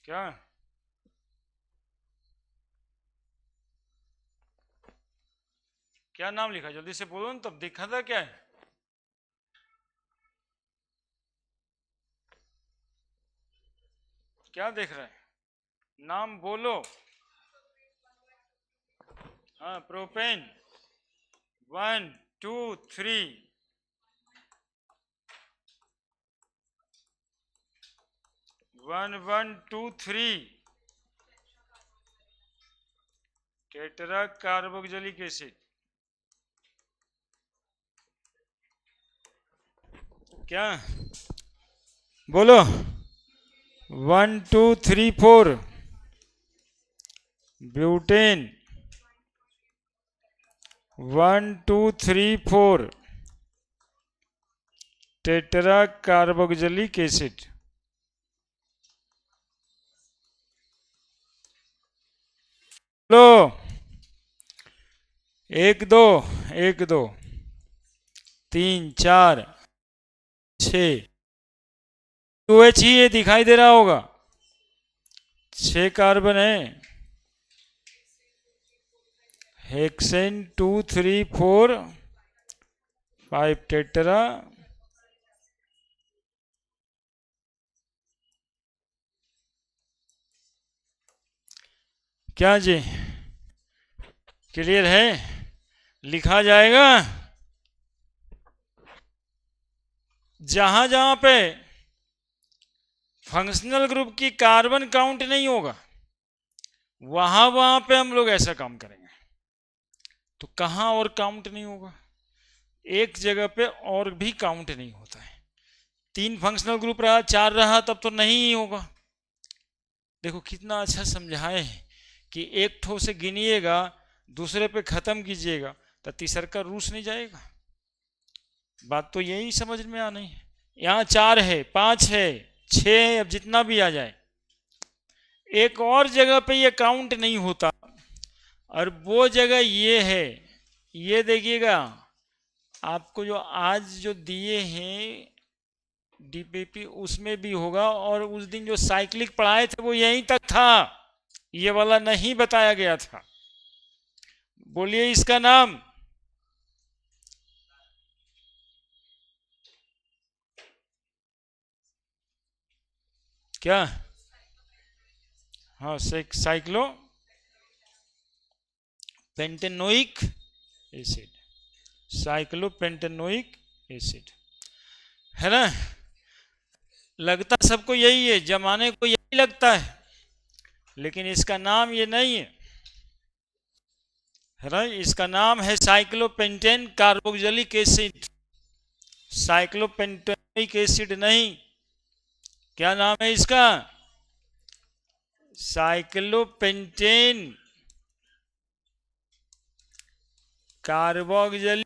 क्या क्या नाम लिखा, जल्दी से बोलो ना, तब देखा था क्या है। क्या देख रहे हैं, नाम बोलो। हाँ, प्रोपेन 1 2 3, 1 1 2 3, टेट्रा कार्बोक्सिलिक एसिड। क्या बोलो, 1 2 3 4, ब्यूटेन 1 2 3 4, टेट्रा कार्बोक्सिलिक एसिड। लो 1 2 1 2 3 4 6, OH ही ये दिखाई दे रहा होगा, 6 कार्बन है। Hexane 2 3 4 5 tetra. क्या जी, क्लियर है, लिखा जाएगा। जहां जहां पे फंक्शनल ग्रुप की कार्बन काउंट नहीं होगा, वहां वहां पे हम लोग ऐसा काम करेंगे। तो कहां और काउंट नहीं होगा, एक जगह पे और भी काउंट नहीं होता है। 3 फंक्शनल ग्रुप रहा, 4 रहा, तब तो नहीं होगा। देखो कितना अच्छा समझाए हैं कि एक ठो से गिनिएगा, दूसरे पे खत्म कीजिएगा, तो तीसर का रूस नहीं जाएगा। बात तो यही समझ में आनी है। यहाँ 4 है, 5 है, 6 है, अब जितना भी आ जाए, एक और जगह पे ये काउंट नहीं होता, और वो जगह ये है। ये देखिएगा, आपको जो आज जो दिए हैं डीपीपी, उसमें भी होगा, और उस दिन जो साइक्लिक पढ़ाए थे वो यहीं तक था, ये वाला नहीं बताया गया था। बोलिए इसका नाम। क्या? हाँ, cyclo pentanoic acid, cyclopentanoic acid, है ना। लगता सबको यही है, जमाने को यही लगता है, लेकिन इसका नाम ये नहीं है ना। इसका नाम है cyclopentane carboxylic acid, cyclopentanoic acid नहीं। क्या नाम है इसका? Cyclopentane carboxylic.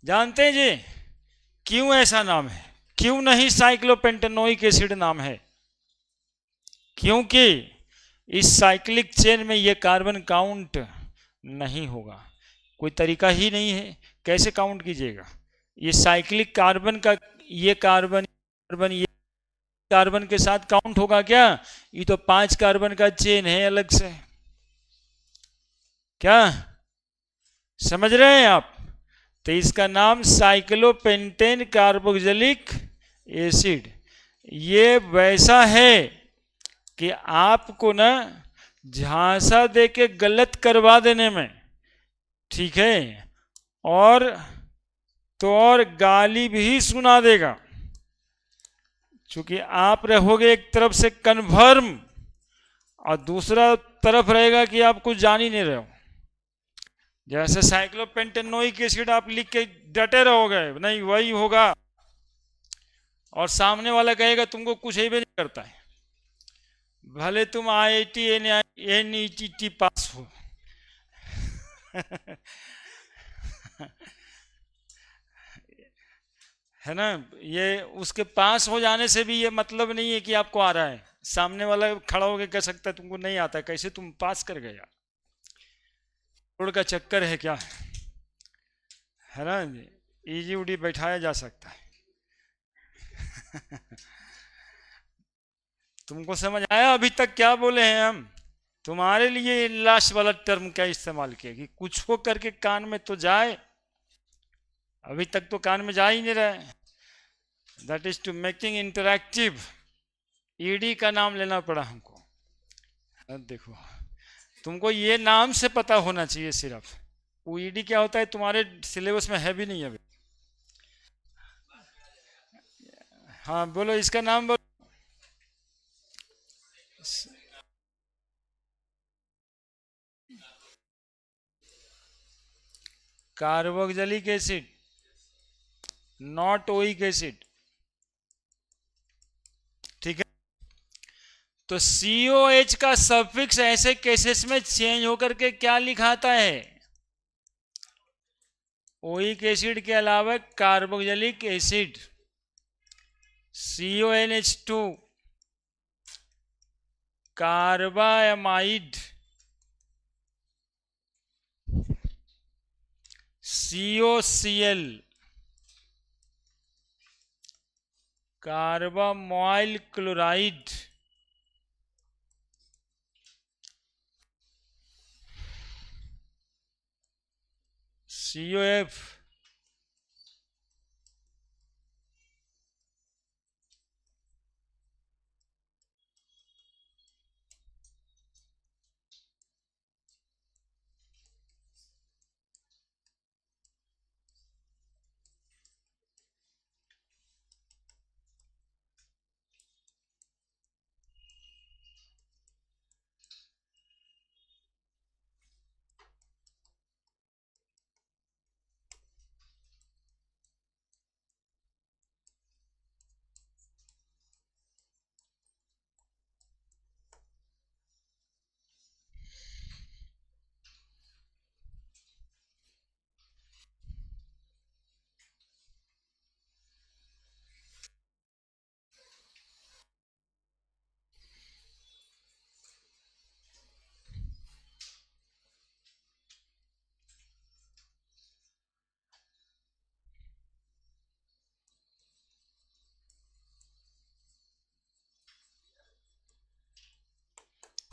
जानते हैं जी क्यों ऐसा नाम है, क्यों नहीं साइक्लोपेंटेनोइक एसिड नाम है? क्योंकि इस साइक्लिक चेन में ये कार्बन काउंट नहीं होगा, कोई तरीका ही नहीं है। कैसे काउंट कीजिएगा? ये साइक्लिक कार्बन का, ये कार्बन कार्बन ये कार्बन के साथ काउंट होगा क्या? ये तो 5 कार्बन का चेन है अलग से। क्या समझ रहे हैं आप? तो इसका नाम साइक्लोपेंटेन कार्बोक्सिलिक एसिड। ये वैसा है कि आपको ना झांसा दे के गलत करवा देने में, ठीक है, और तो और गाली भी सुना देगा, क्योंकि आप रहोगे एक तरफ से कन्फर्म, और दूसरा तरफ रहेगा कि आप कुछ जान ही नहीं रहे हो। जैसे साइक्लोपेंटेनोइक एसिड आप लिख के डटे रहोगे, नहीं वही होगा, और सामने वाला कहेगा तुमको कुछ ही भी नहीं करता है, भले तुम IIT NET पास हो। है ना, ये उसके पास हो जाने से भी ये मतलब नहीं है कि आपको आ रहा है। सामने वाला खड़ा होकर कह सकता है तुमको नहीं आता, कैसे तुम पास कर गया? रोड का चक्कर है क्या, है ना, इजी उडी बैठाया जा सकता है। तुमको समझ आया अभी तक क्या बोले हैं हम? तुम्हारे लिए लास्ट वाला टर्म क्या इस्तेमाल किया कि कुछ हो करके कान में तो जाए। अभी तक तो कान में जा ही नहीं रहा है। That is to making interactive. ED का नाम लेना पड़ा हमको। अब देखो, तुमको ये नाम से पता होना चाहिए सिर्फ। वो ईडी क्या होता है तुम्हारे सिलेबस में है भी नहीं अभी। हाँ बोलो इसका नाम बोलो। Carboxylic acid, not oic acid. ठीक है। तो COH का सफिक्स ऐसे केसेस में चेंज होकर के क्या लिखाता है? ओइक एसिड के अलावा carboxylic acid, CONH2, carbamide, COCl, carbamyl chloride, COF,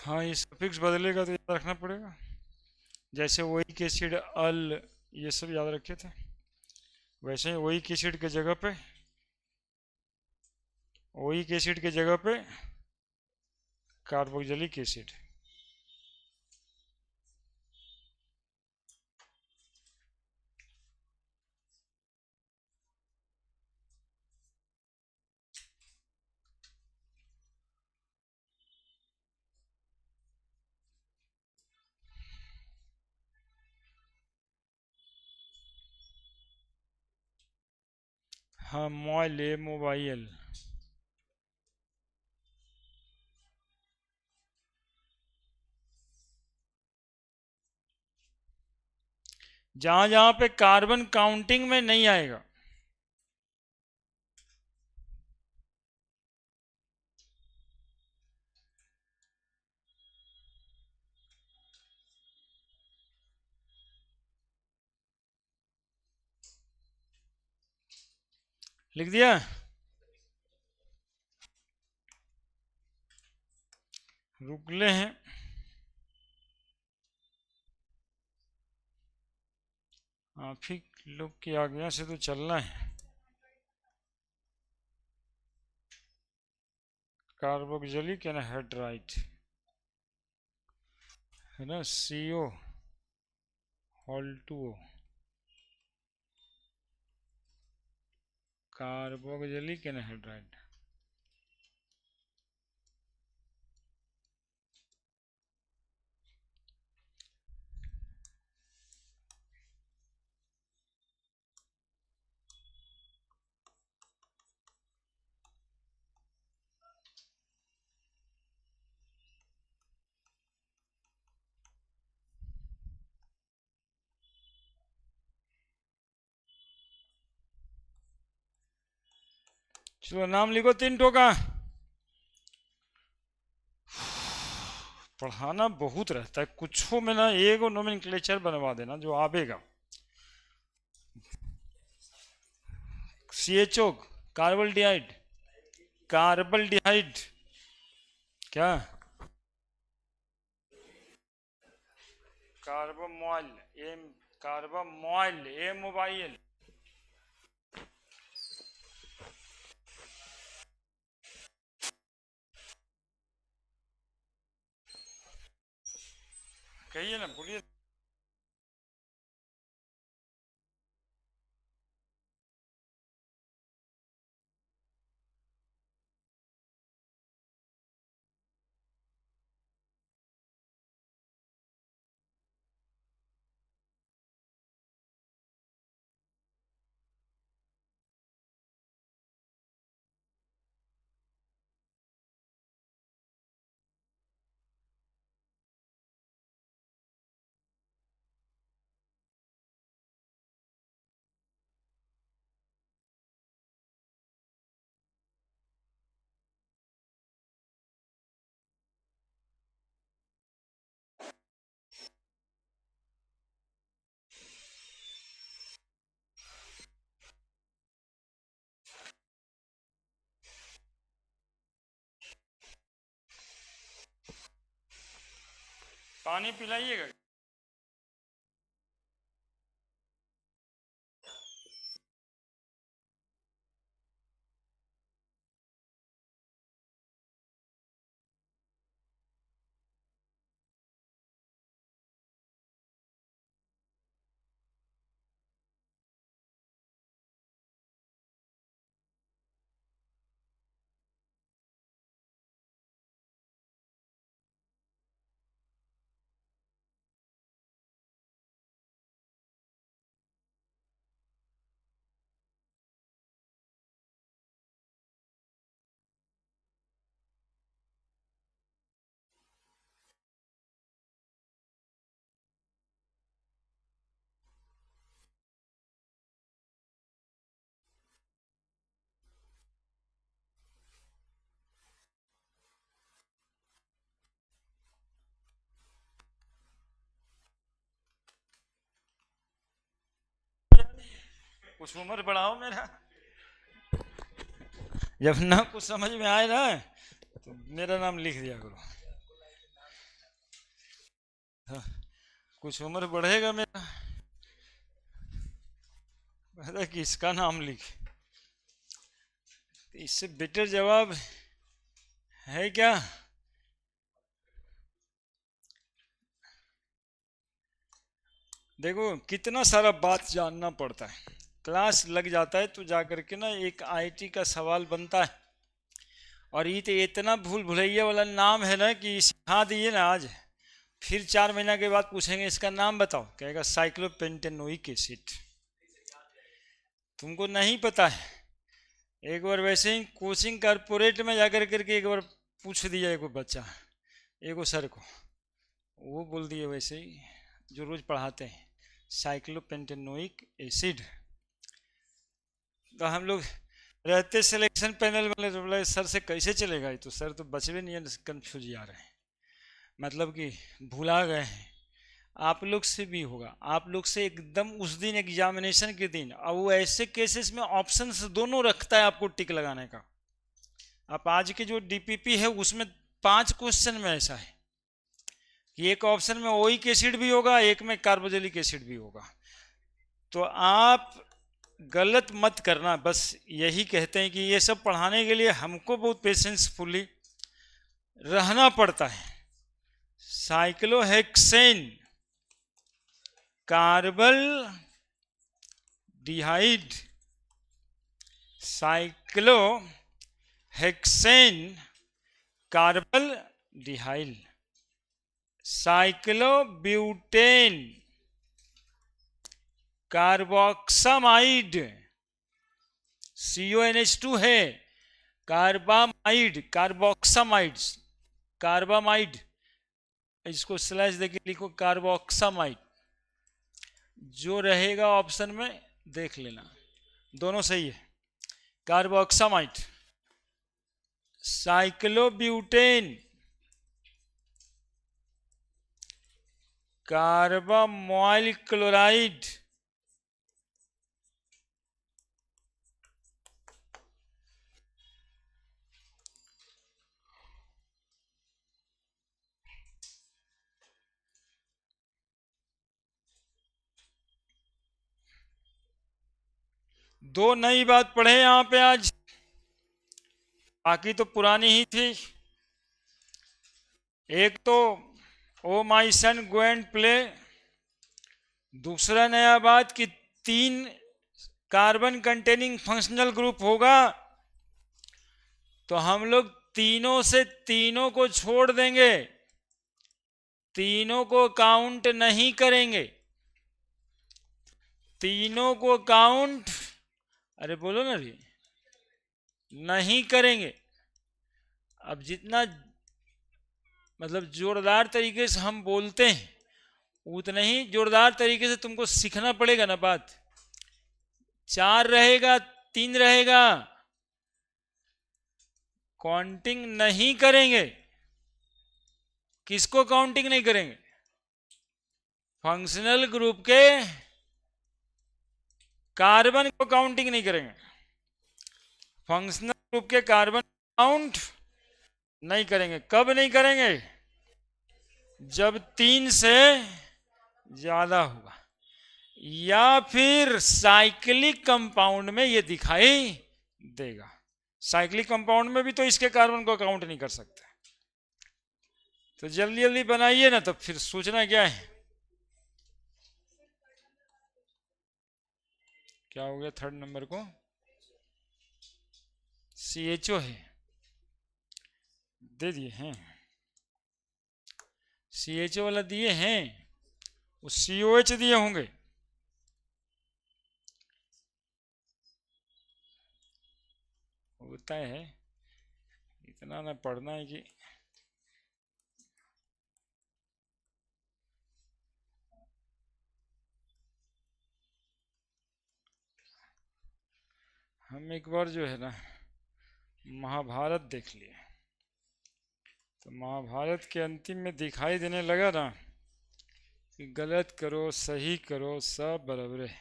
हाँ ये सफिक्स बदलेगा तो याद रखना पड़ेगा। जैसे ओइक एसिड, अल, ये सब याद रखे थे, वैसे ही ओइक एसिड के जगह पे, ओइक एसिड के जगह पे कार्बोक्सिलिक एसिड। हाँ मॉइल, मोबाइल। जहां जहां पे कार्बन काउंटिंग में नहीं आएगा, लिख दिया। रुकले हैं, आप ही लोग की आज्ञा से तो चलना है। कार्बोक्सिलिक एनहाइड्राइड है ना, CO Hol2O, कार्बोक्सिलिक एनहाइड्राइड। चलो नाम लिखो 3 टोका। पढ़ाना बहुत रहता है, कुछ में ना एगो नोमेनक्लेचर बनवा देना जो आवेगा। CHO कार्बल्डिहाइड, कार्बल्डिहाइड, क्या? कार्बोमोल, ए कार्बोमोल, ए मोबाइल। कहिए ना, बोलिए। पानी पिलाइएगा। कुछ उम्र बढ़ाओ मेरा। जब ना कुछ समझ में आए ना तो मेरा नाम लिख दिया करो। हाँ, कुछ उम्र बढ़ेगा मेरा, अरे किसका नाम लिख। इससे बेटर जवाब है क्या? देखो कितना सारा बात जानना पड़ता है, क्लास लग जाता है तो जाकर के ना एक आईटी का सवाल बनता है। और ये तो इतना भूल भुलैया वाला नाम है ना कि सिखा दिए ना आज, फिर 4 महीना के बाद पूछेंगे इसका नाम बताओ, कहेगा साइक्लोपेंटेनोइक एसिड। तुमको नहीं पता है। एक बार वैसे ही कोचिंग कारपोरेट में जाकर करके एक बार पूछ दिया एक बच्चा एगो सर को, वो बोल दिए वैसे ही जो रोज पढ़ाते हैं, साइक्लोपेंटेनोइक एसिड। तो हम लोग रहते सिलेक्शन पैनल वाले तो बोले सर से कैसे चलेगा, ये तो सर तो बचवे नहीं है, कन्फ्यूज आ रहे हैं, मतलब कि भुला गए हैं। आप लोग से भी होगा, आप लोग से एकदम उस दिन एग्जामिनेशन के दिन, और वो ऐसे केसेस में ऑप्शंस दोनों रखता है आपको टिक लगाने का। आप आज के जो डीपीपी है उसमें 5 क्वेश्चन में ऐसा है कि एक ऑप्शन में ओइक एसिड भी होगा, एक में कार्बोजेलिक एसिड भी होगा। तो आप गलत मत करना, बस यही कहते हैं कि ये सब पढ़ाने के लिए हमको बहुत पेशेंसफुली रहना पड़ता है। Cyclohexane carbaldehyde, cyclohexane carbaldehyde, cyclobutane carboxamide, CONH2 है, कार्बामाइड, कार्बोक्सामाइड्स, कार्बामाइड, इसको स्लैश देके लिखो कार्बोक्सामाइड। जो रहेगा ऑप्शन में देख लेना, दोनों सही है। कार्बोक्सामाइड, साइक्लोब्यूटेन, कार्बामोइल क्लोराइड, दो नई बात पढ़े यहां पे आज, बाकी तो पुरानी ही थी। एक तो ओ माई सन गो एंड प्ले, दूसरा नया बात कि तीन कार्बन कंटेनिंग फंक्शनल ग्रुप होगा तो हम लोग तीनों से तीनों को छोड़ देंगे, तीनों को काउंट नहीं करेंगे, तीनों को काउंट, अरे बोलो ना रे, नहीं करेंगे। अब जितना मतलब जोरदार तरीके से हम बोलते हैं उतना ही जोरदार तरीके से तुमको सीखना पड़ेगा ना बात। चार रहेगा, तीन रहेगा, काउंटिंग नहीं करेंगे। किसको काउंटिंग नहीं करेंगे? फंक्शनल ग्रुप के कार्बन को काउंटिंग नहीं करेंगे। फंक्शनल ग्रुप के कार्बन काउंट नहीं करेंगे। कब नहीं करेंगे? जब तीन से ज्यादा होगा या फिर साइक्लिक कंपाउंड में ये दिखाई देगा। साइक्लिक कंपाउंड में भी तो इसके कार्बन को काउंट नहीं कर सकते। तो जल्दी जल्दी बनाइए ना, तो फिर सोचना क्या है। क्या हो गया? थर्ड नंबर को CHO है, दे दिए हैं। CHO वाला दिए हैं, वो COH दिए होंगे। होता है, इतना ना पढ़ना है कि हम एक बार जो है ना महाभारत देख लिए, तो महाभारत के अंतिम में दिखाई देने लगा ना कि गलत करो सही करो सब बराबर है।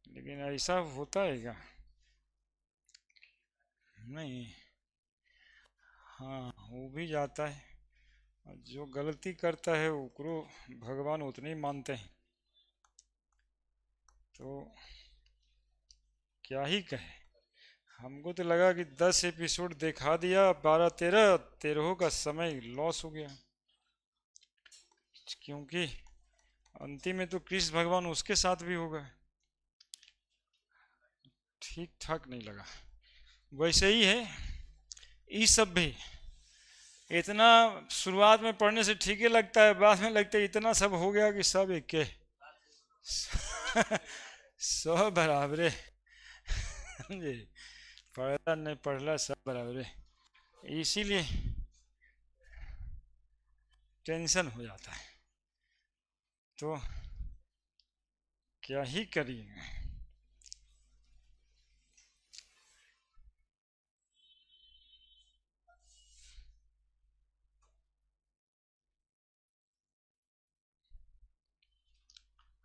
लेकिन ऐसा होता है क्या? नहीं। हाँ, वो भी जाता है, और जो गलती करता है उसको भगवान उतने ही मानते हैं। तो क्या ही कहे। हमको तो लगा कि 10 एपिसोड दिखा दिया, 12 13 13 का समय लॉस हो गया, क्योंकि अंतिम में तो कृष्ण भगवान उसके साथ भी होगा। ठीक ठाक नहीं लगा। वैसे ही है ये सब भी। इतना शुरुआत में पढ़ने से ठीक ही लगता है, बाद में लगता है इतना सब हो गया कि सब एक के सब बराबर है। पढ़ला नहीं पढ़ला सब बराबर है, इसीलिए टेंशन हो जाता है। तो क्या ही करिए।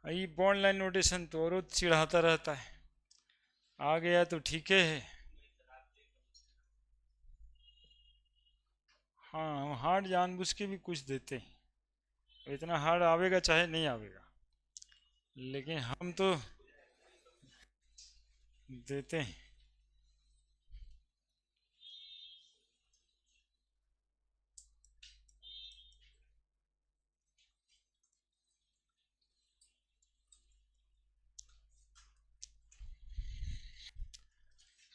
ये बॉन्ड लाइन नोटेशन तो और चिढ़ाता रहता है। आ गया तो ठीक है। हाँ, हम हार्ड जानबूझ के भी कुछ देते हैं, इतना हार्ड आवेगा चाहे नहीं आवेगा, लेकिन हम तो देते हैं।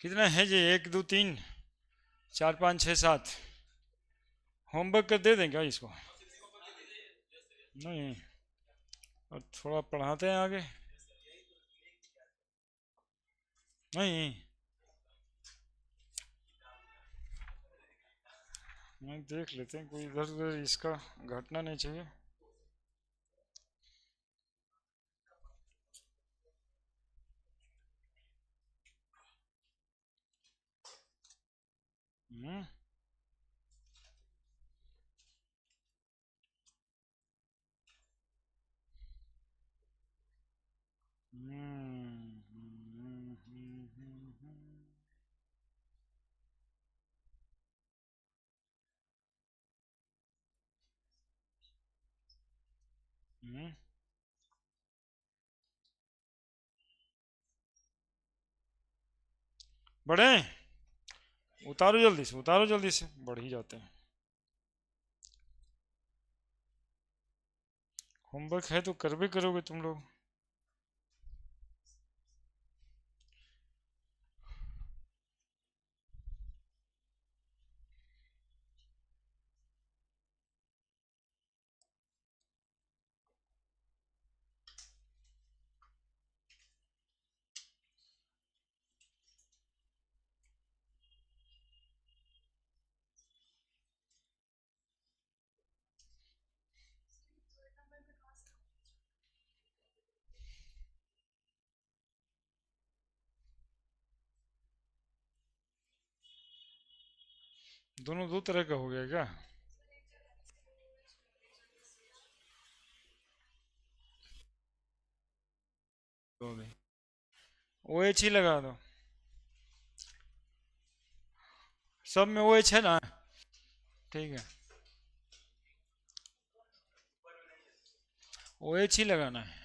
कितना है जी? 1 2 3 4 5 6 7। होमवर्क कर दे दें क्या इसको? नहीं, और थोड़ा पढ़ाते हैं आगे। नहीं, नहीं देख लेते हैं, कोई इधर उधर इसका घटना नहीं चाहिए। हम्म। हम्म, हम्म, हम्म, हम्म, हम्म, बढ़े, उतारो जल्दी से, उतारो जल्दी से, बढ़ ही जाते हैं। होमवर्क है तो कर भी करोगे तुम लोग। दोनों दो तरह का हो गया क्या? तो भी ओ एच ही लगा दो, सब में ओ एच है ना, ठीक है, ओ एच ही लगाना है।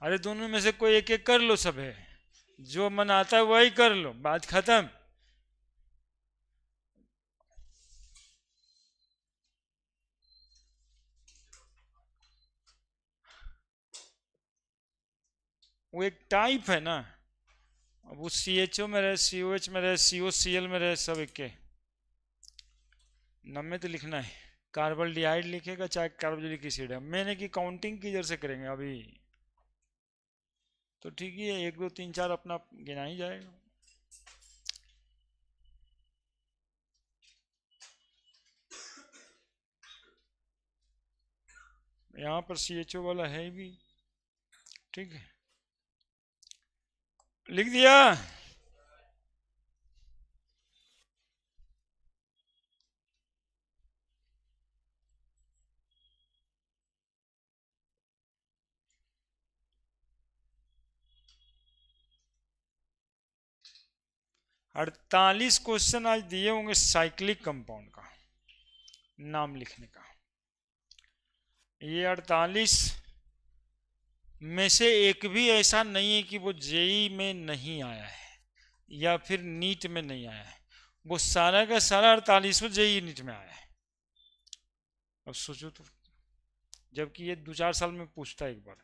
अरे दोनों में से कोई एक एक कर लो, सब है, जो मन आता है वही कर लो, बात खत्म। वो एक टाइप है ना, अब वो सी एच ओ में रहे, सी ओ एच में रहे, सी ओ सी एल में रहे, सब एक के नाम में तो लिखना है। कार्बोल्डिहाइड लिखेगा चाहे कार्बोक्सिलिक एसिड है, मैंने की काउंटिंग किधर से करेंगे अभी, तो ठीक ही है, एक दो तीन चार अपना गिना ही जाएगा। यहाँ पर सी एच ओ वाला है भी, ठीक है, लिख दिया। 48 क्वेश्चन आज दिए होंगे साइक्लिक कंपाउंड का नाम लिखने का। ये 48 में से एक भी ऐसा नहीं है कि वो जेई में नहीं आया है या फिर नीट में नहीं आया है, वो सारा का सारा 48 जेई नीट में आया है। अब सोचो तो, जबकि ये 2-4 साल में पूछता है एक बार।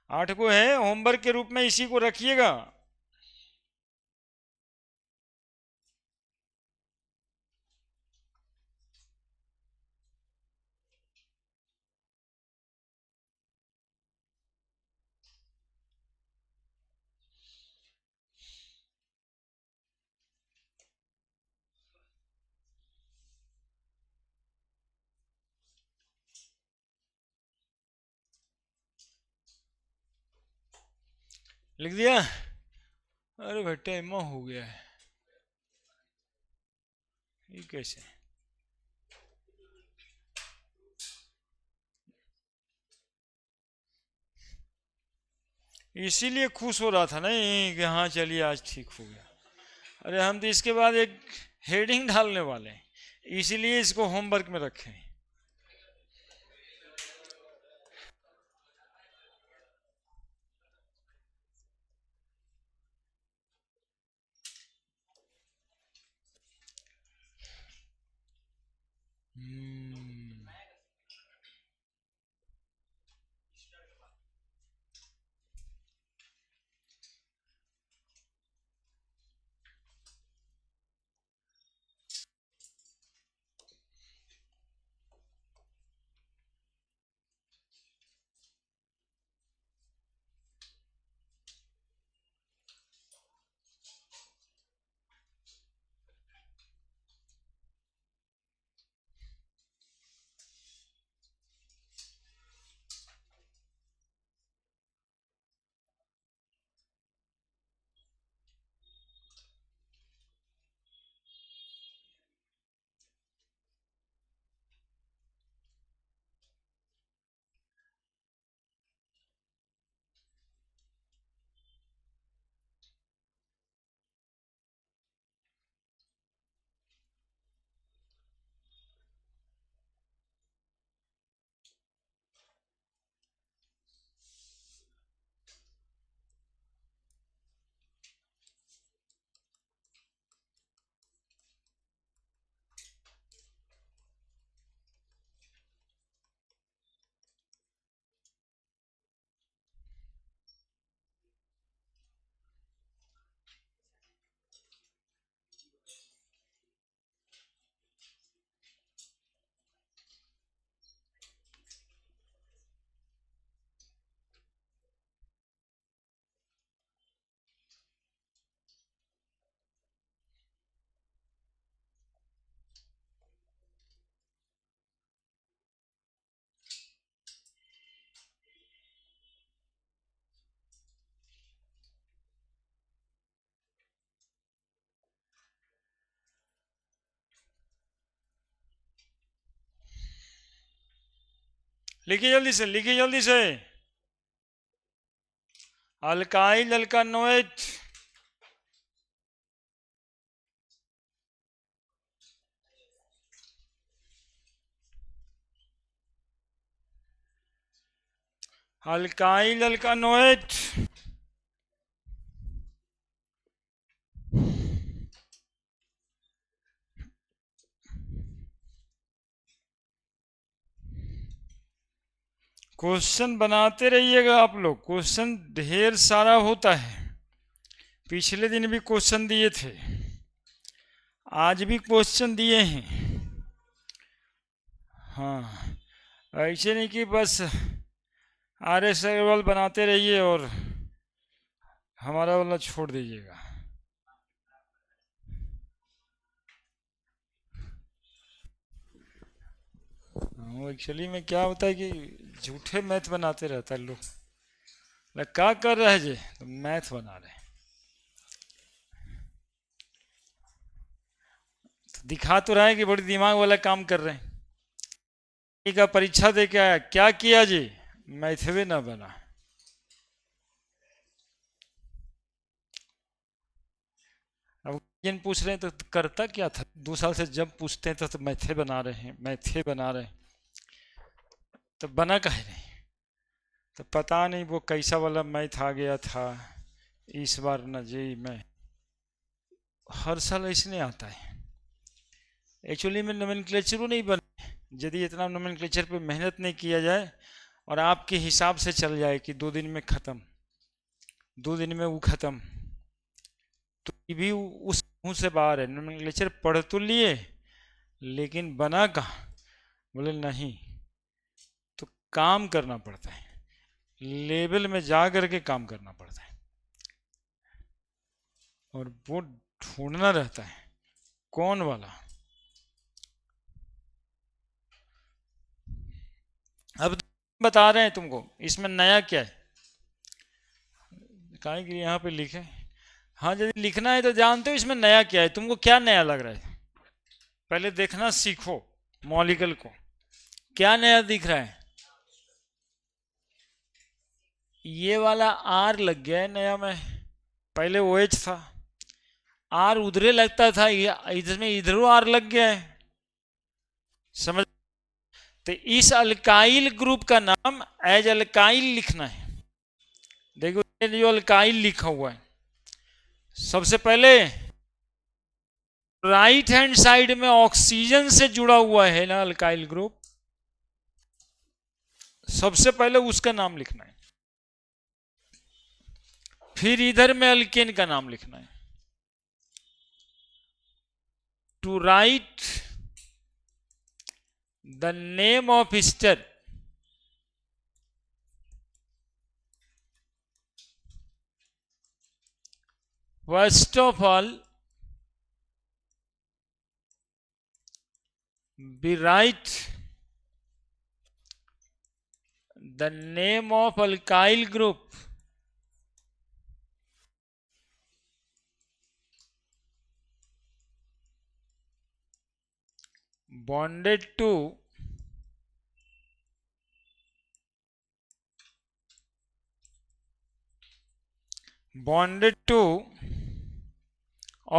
आठ को है, होमवर्क के रूप में इसी को रखिएगा। लिख दिया? अरे भाई टाइम हो गया है, ये कैसे? इसीलिए खुश हो रहा था ना ये कि हाँ चलिए आज ठीक हो गया। अरे हम तो इसके बाद एक हेडिंग डालने वाले हैं, इसीलिए इसको होमवर्क में रखें। हम्म, लिखिए जल्दी से, लिखिए जल्दी से। Alkyl alkanoate, alkyl alkanoate. Question बनाते रहिएगा आप लोग, क्वेश्चन ढेर सारा होता है। पिछले दिन भी क्वेश्चन दिए थे, आज भी क्वेश्चन दिए हैं। हाँ, ऐसे नहीं कि बस RS अग्रवाल बनाते रहिए और हमारा वाला छोड़ दीजिएगा। एक्चुअली में क्या होता है कि झूठे मैथ बनाते रहता है लोग। क्या कर रहे हैं जी? तो मैथ बना रहे हैं। तो दिखा तो रहा है कि बड़ी दिमाग वाला काम कर रहे हैं। का परीक्षा दे के आया, क्या किया जी? मैथवे ना बना। अब जिन पूछ रहे हैं तो करता क्या था 2 साल से, जब पूछते हैं तो मैथे बना रहे हैं, मैथे बना रहे हैं, तो बना कहे नहीं। तो पता नहीं वो कैसा वाला मैथ आ गया था इस बार ना जी। मैं हर साल ऐसे नहीं आता है। एक्चुअली में नोमेनक्लेचर नहीं बने। यदि इतना नोमेनक्लेचर पे मेहनत नहीं किया जाए और आपके हिसाब से चल जाए कि 2 दिन में ख़त्म, 2 दिन में वो ख़त्म, तो ये भी उस मुँह से बाहर है। नोमेनक्लेचर पढ़ तो लिए लेकिन बना कहाँ? बोले नहीं। तो काम करना पड़ता है, लेवल में जा करके काम करना पड़ता है और वो ढूंढना रहता है कौन वाला। अब बता रहे हैं तुमको इसमें नया क्या है, कहा कि यहाँ पे लिखे। हाँ, यदि लिखना है तो जानते हो इसमें नया क्या है। तुमको क्या नया लग रहा है? पहले देखना सीखो मॉलिक्यूल को, क्या नया दिख रहा है। ये वाला R लग गया है नया में, पहले OH था, R उधरे लगता था, इधर में इधरों R लग गया है। समझ? तो इस अल्काइल ग्रुप का नाम एज अल्काइल लिखना है। देखो जो अल्काइल लिखा हुआ है, सबसे पहले राइट हैंड साइड में ऑक्सीजन से जुड़ा हुआ है ना अल्काइल ग्रुप, सबसे पहले उसका नाम लिखना है। फिर इधर में अल्केन का नाम लिखना है। To write the name of ester, first of all we write the name of alkyl group bonded to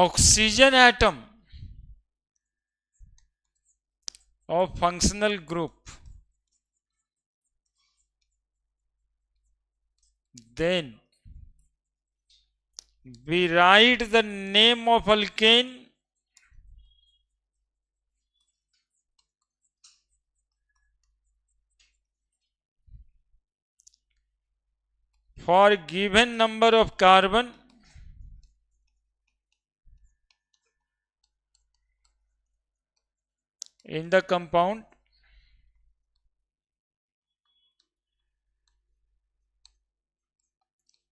oxygen atom of functional group. Then we write the name of alkane for given number of carbon in the compound.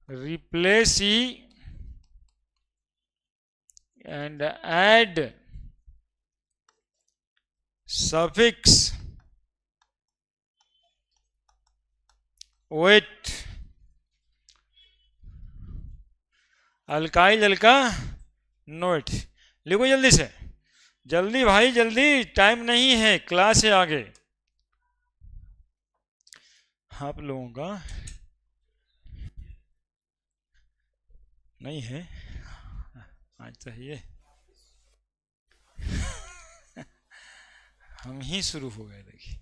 Replace E and add suffix OH, alkyl Alka note. लिखो जल्दी से, जल्दी भाई जल्दी, टाइम नहीं है, क्लास है आगे। आप लोगों का नहीं है आज तो ये हम ही शुरू हो गए देखिए।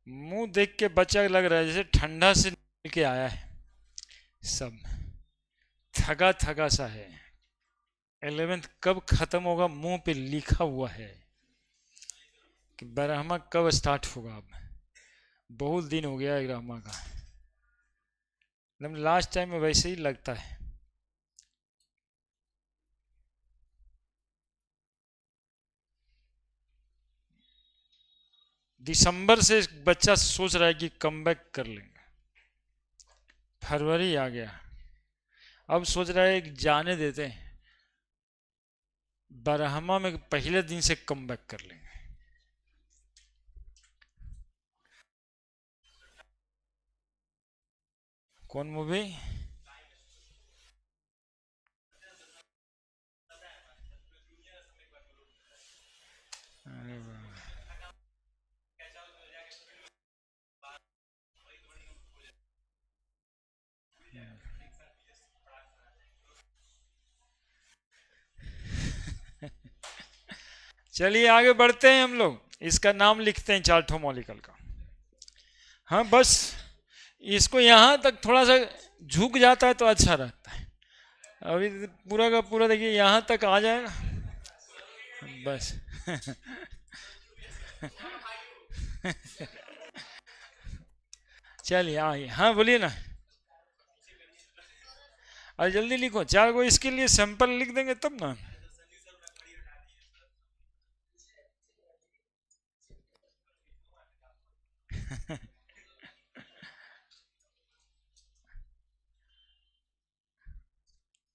मुंह देख के बच्चा लग रहा है जैसे ठंडा से निकल के आया है, सब थका थका सा है। 11th कब खत्म होगा मुंह पे लिखा हुआ है कि ब्रह्मा कब स्टार्ट होगा। अब बहुत दिन हो गया है ब्रह्मा का, मतलब लास्ट टाइम में वैसे ही लगता है। दिसंबर से बच्चा सोच रहा है कि कम बैक कर लेंगे, फरवरी आ गया, अब सोच रहा है कि जाने देते हैं, ब्रह्मा में पहले दिन से कम बैक कर लेंगे। कौन मूवी? अरे वाह। चलिए आगे बढ़ते हैं हम लोग, इसका नाम लिखते हैं चार्टो मॉलिकल का। हाँ बस इसको यहाँ तक थोड़ा सा झुक जाता है तो अच्छा रहता है। अभी पूरा का पूरा देखिए यहाँ तक आ जाएगा बस। चलिए आइए, हाँ बोलिए ना। अरे जल्दी लिखो, चार को इसके लिए सैंपल लिख देंगे तब ना।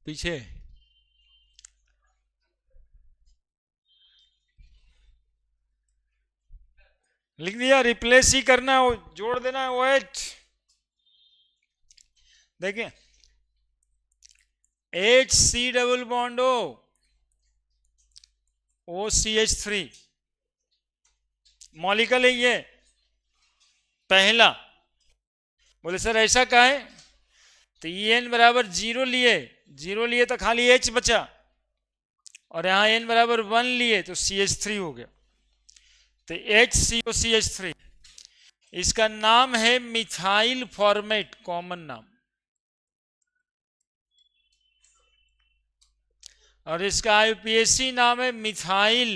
पीछे लिख दिया, रिप्लेस ही करना है, जोड़ देना है OH। देखिए HC double bond OCH3 molecular है ये पहला। बोले सर ऐसा का है, तो En बराबर जीरो लिए तो खाली H बचा, और यहाँ n बराबर 1 लिए तो CH3 हो गया, तो HCOCH3। इसका नाम है मिथाइल फॉर्मेट, कॉमन नाम। और इसका IUPAC नाम है मिथाइल।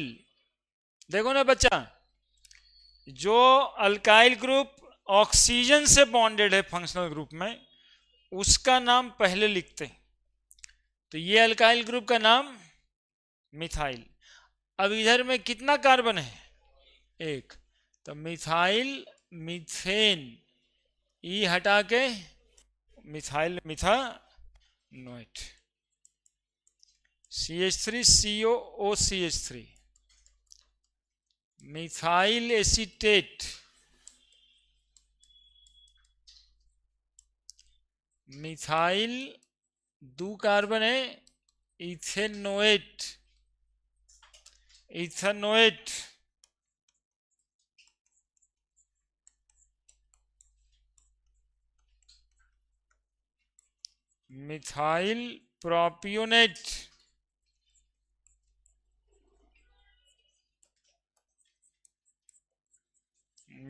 देखो ना बच्चा, जो अल्काइल ग्रुप ऑक्सीजन से बॉन्डेड है फंक्शनल ग्रुप में, उसका नाम पहले लिखते हैं। तो ये अल्काइल ग्रुप का नाम मिथाइल। अब इधर में कितना कार्बन है? एक, तो मिथाइल मीथेन, ई हटा के methyl methanoate, CH3 COOCH3, methyl acetate, methyl दो कार्बन है ethanoate, ethanoate, methyl propionate,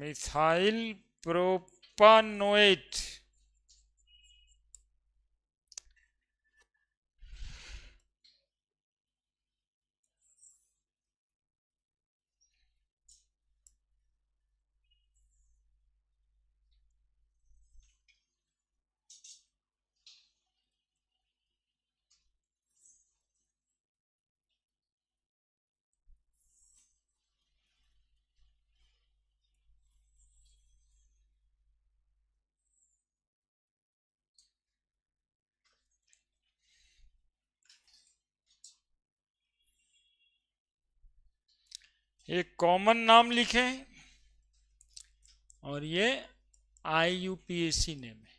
methyl propanoate. एक कॉमन नाम लिखें और ये IUPAC नेम है।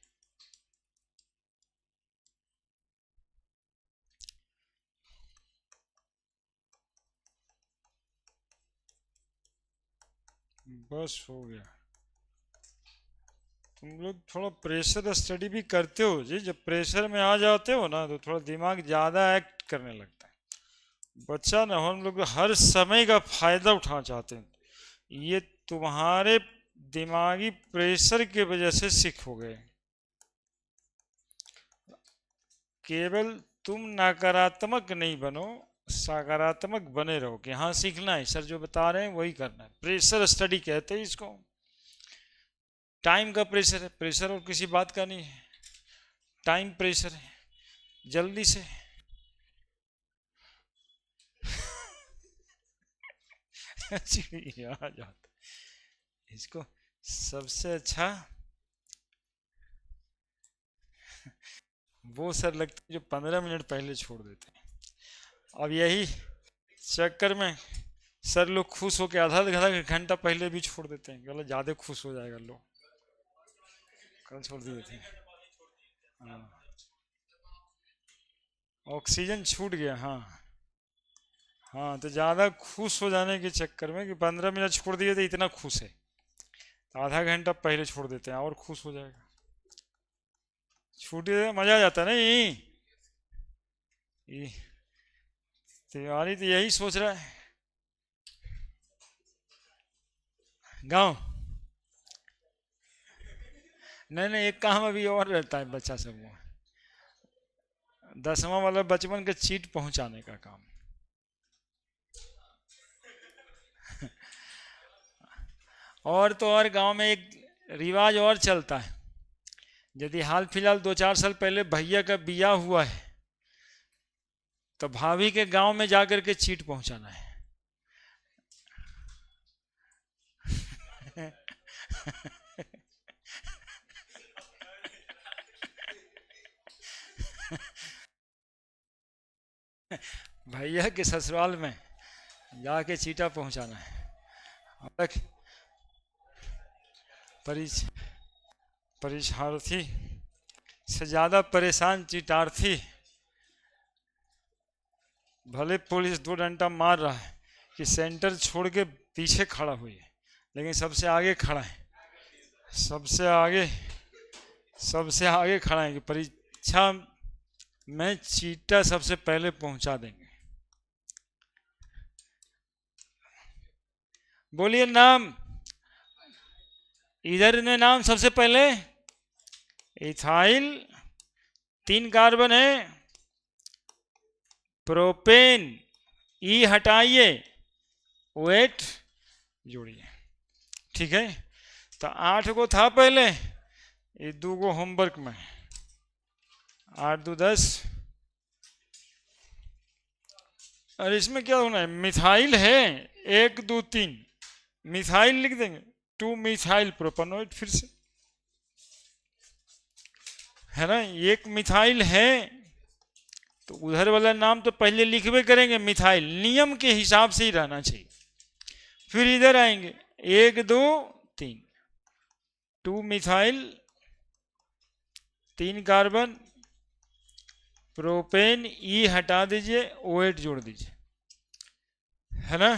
बस हो गया। तुम लोग थोड़ा प्रेशर स्टडी भी करते हो जी, जब प्रेशर में आ जाते हो ना तो थोड़ा दिमाग ज़्यादा एक्ट करने लगता है। बच्चा ना हम लोग हर समय का फायदा उठाना चाहते हैं, ये तुम्हारे दिमागी प्रेशर की वजह से सीखोगे। केवल तुम नकारात्मक नहीं बनो, सकारात्मक बने रहो कि हाँ सीखना है, सर जो बता रहे हैं वही करना है। प्रेशर स्टडी कहते हैं इसको। टाइम का प्रेशर है, प्रेशर और किसी बात का नहीं है, टाइम प्रेशर है। जल्दी से चिड़िया आ जाता, इसको सबसे अच्छा वो सर लगता है जो 15 मिनट पहले छोड़ देते हैं। अब यही चक्कर में सर लोग खुश होकर आधा आधा घंटा पहले भी छोड़ देते हैं, गलत ज़्यादा खुश हो जाएगा लोग, कल छोड़ दिए थे। हाँ, ऑक्सीजन छूट गया। हाँ हाँ, तो ज़्यादा खुश हो जाने के चक्कर में कि 15 मिनट छोड़ दिए थे इतना खुश है, आधा घंटा पहले छोड़ देते हैं और खुश हो जाएगा। छूटे मज़ा आ जाता है नहीं। तिवारी तो यही सोच रहा है गांव। नहीं नहीं, एक काम अभी और रहता है बच्चा सब को, 10वां वाला बचपन के चीट पहुंचाने का काम। और तो और गांव में एक रिवाज और चलता है, यदि हाल फिलहाल 2-4 साल पहले भैया का बियाह हुआ है तो भाभी के गांव में जाकर के चीट पहुंचाना है। भैया के ससुराल में जाके चीटा पहुंचाना है। और परीक्षार्थी से ज़्यादा परेशान चीटार्थी, भले पुलिस 2 डंडा मार रहा है कि सेंटर छोड़ के पीछे खड़ा हुई है, लेकिन सबसे आगे खड़ा है, सबसे आगे खड़ा है कि परीक्षा में चीटा सबसे पहले पहुंचा देंगे। बोलिए नाम, इधर में नाम सबसे पहले इथाइल 3 कार्बन है, प्रोपेन ई हटाइए, वेट जोड़िए। ठीक है, तो 8 को था पहले, ये 2 को होमवर्क में, 8 2 10। और इसमें क्या होना है, मिथाइल है 1 2 3, मिथाइल लिख देंगे 2 मिथाइल प्रोपेनोइड, फिर से है ना, 1 मिथाइल है तो उधर वाला नाम तो पहले लिखवे करेंगे मिथाइल, नियम के हिसाब से ही रहना चाहिए। फिर इधर आएंगे 1 2 3, 2 मिथाइल 3 कार्बन, प्रोपेन ई हटा दीजिए, ओएट जोड़ दीजिए, है ना।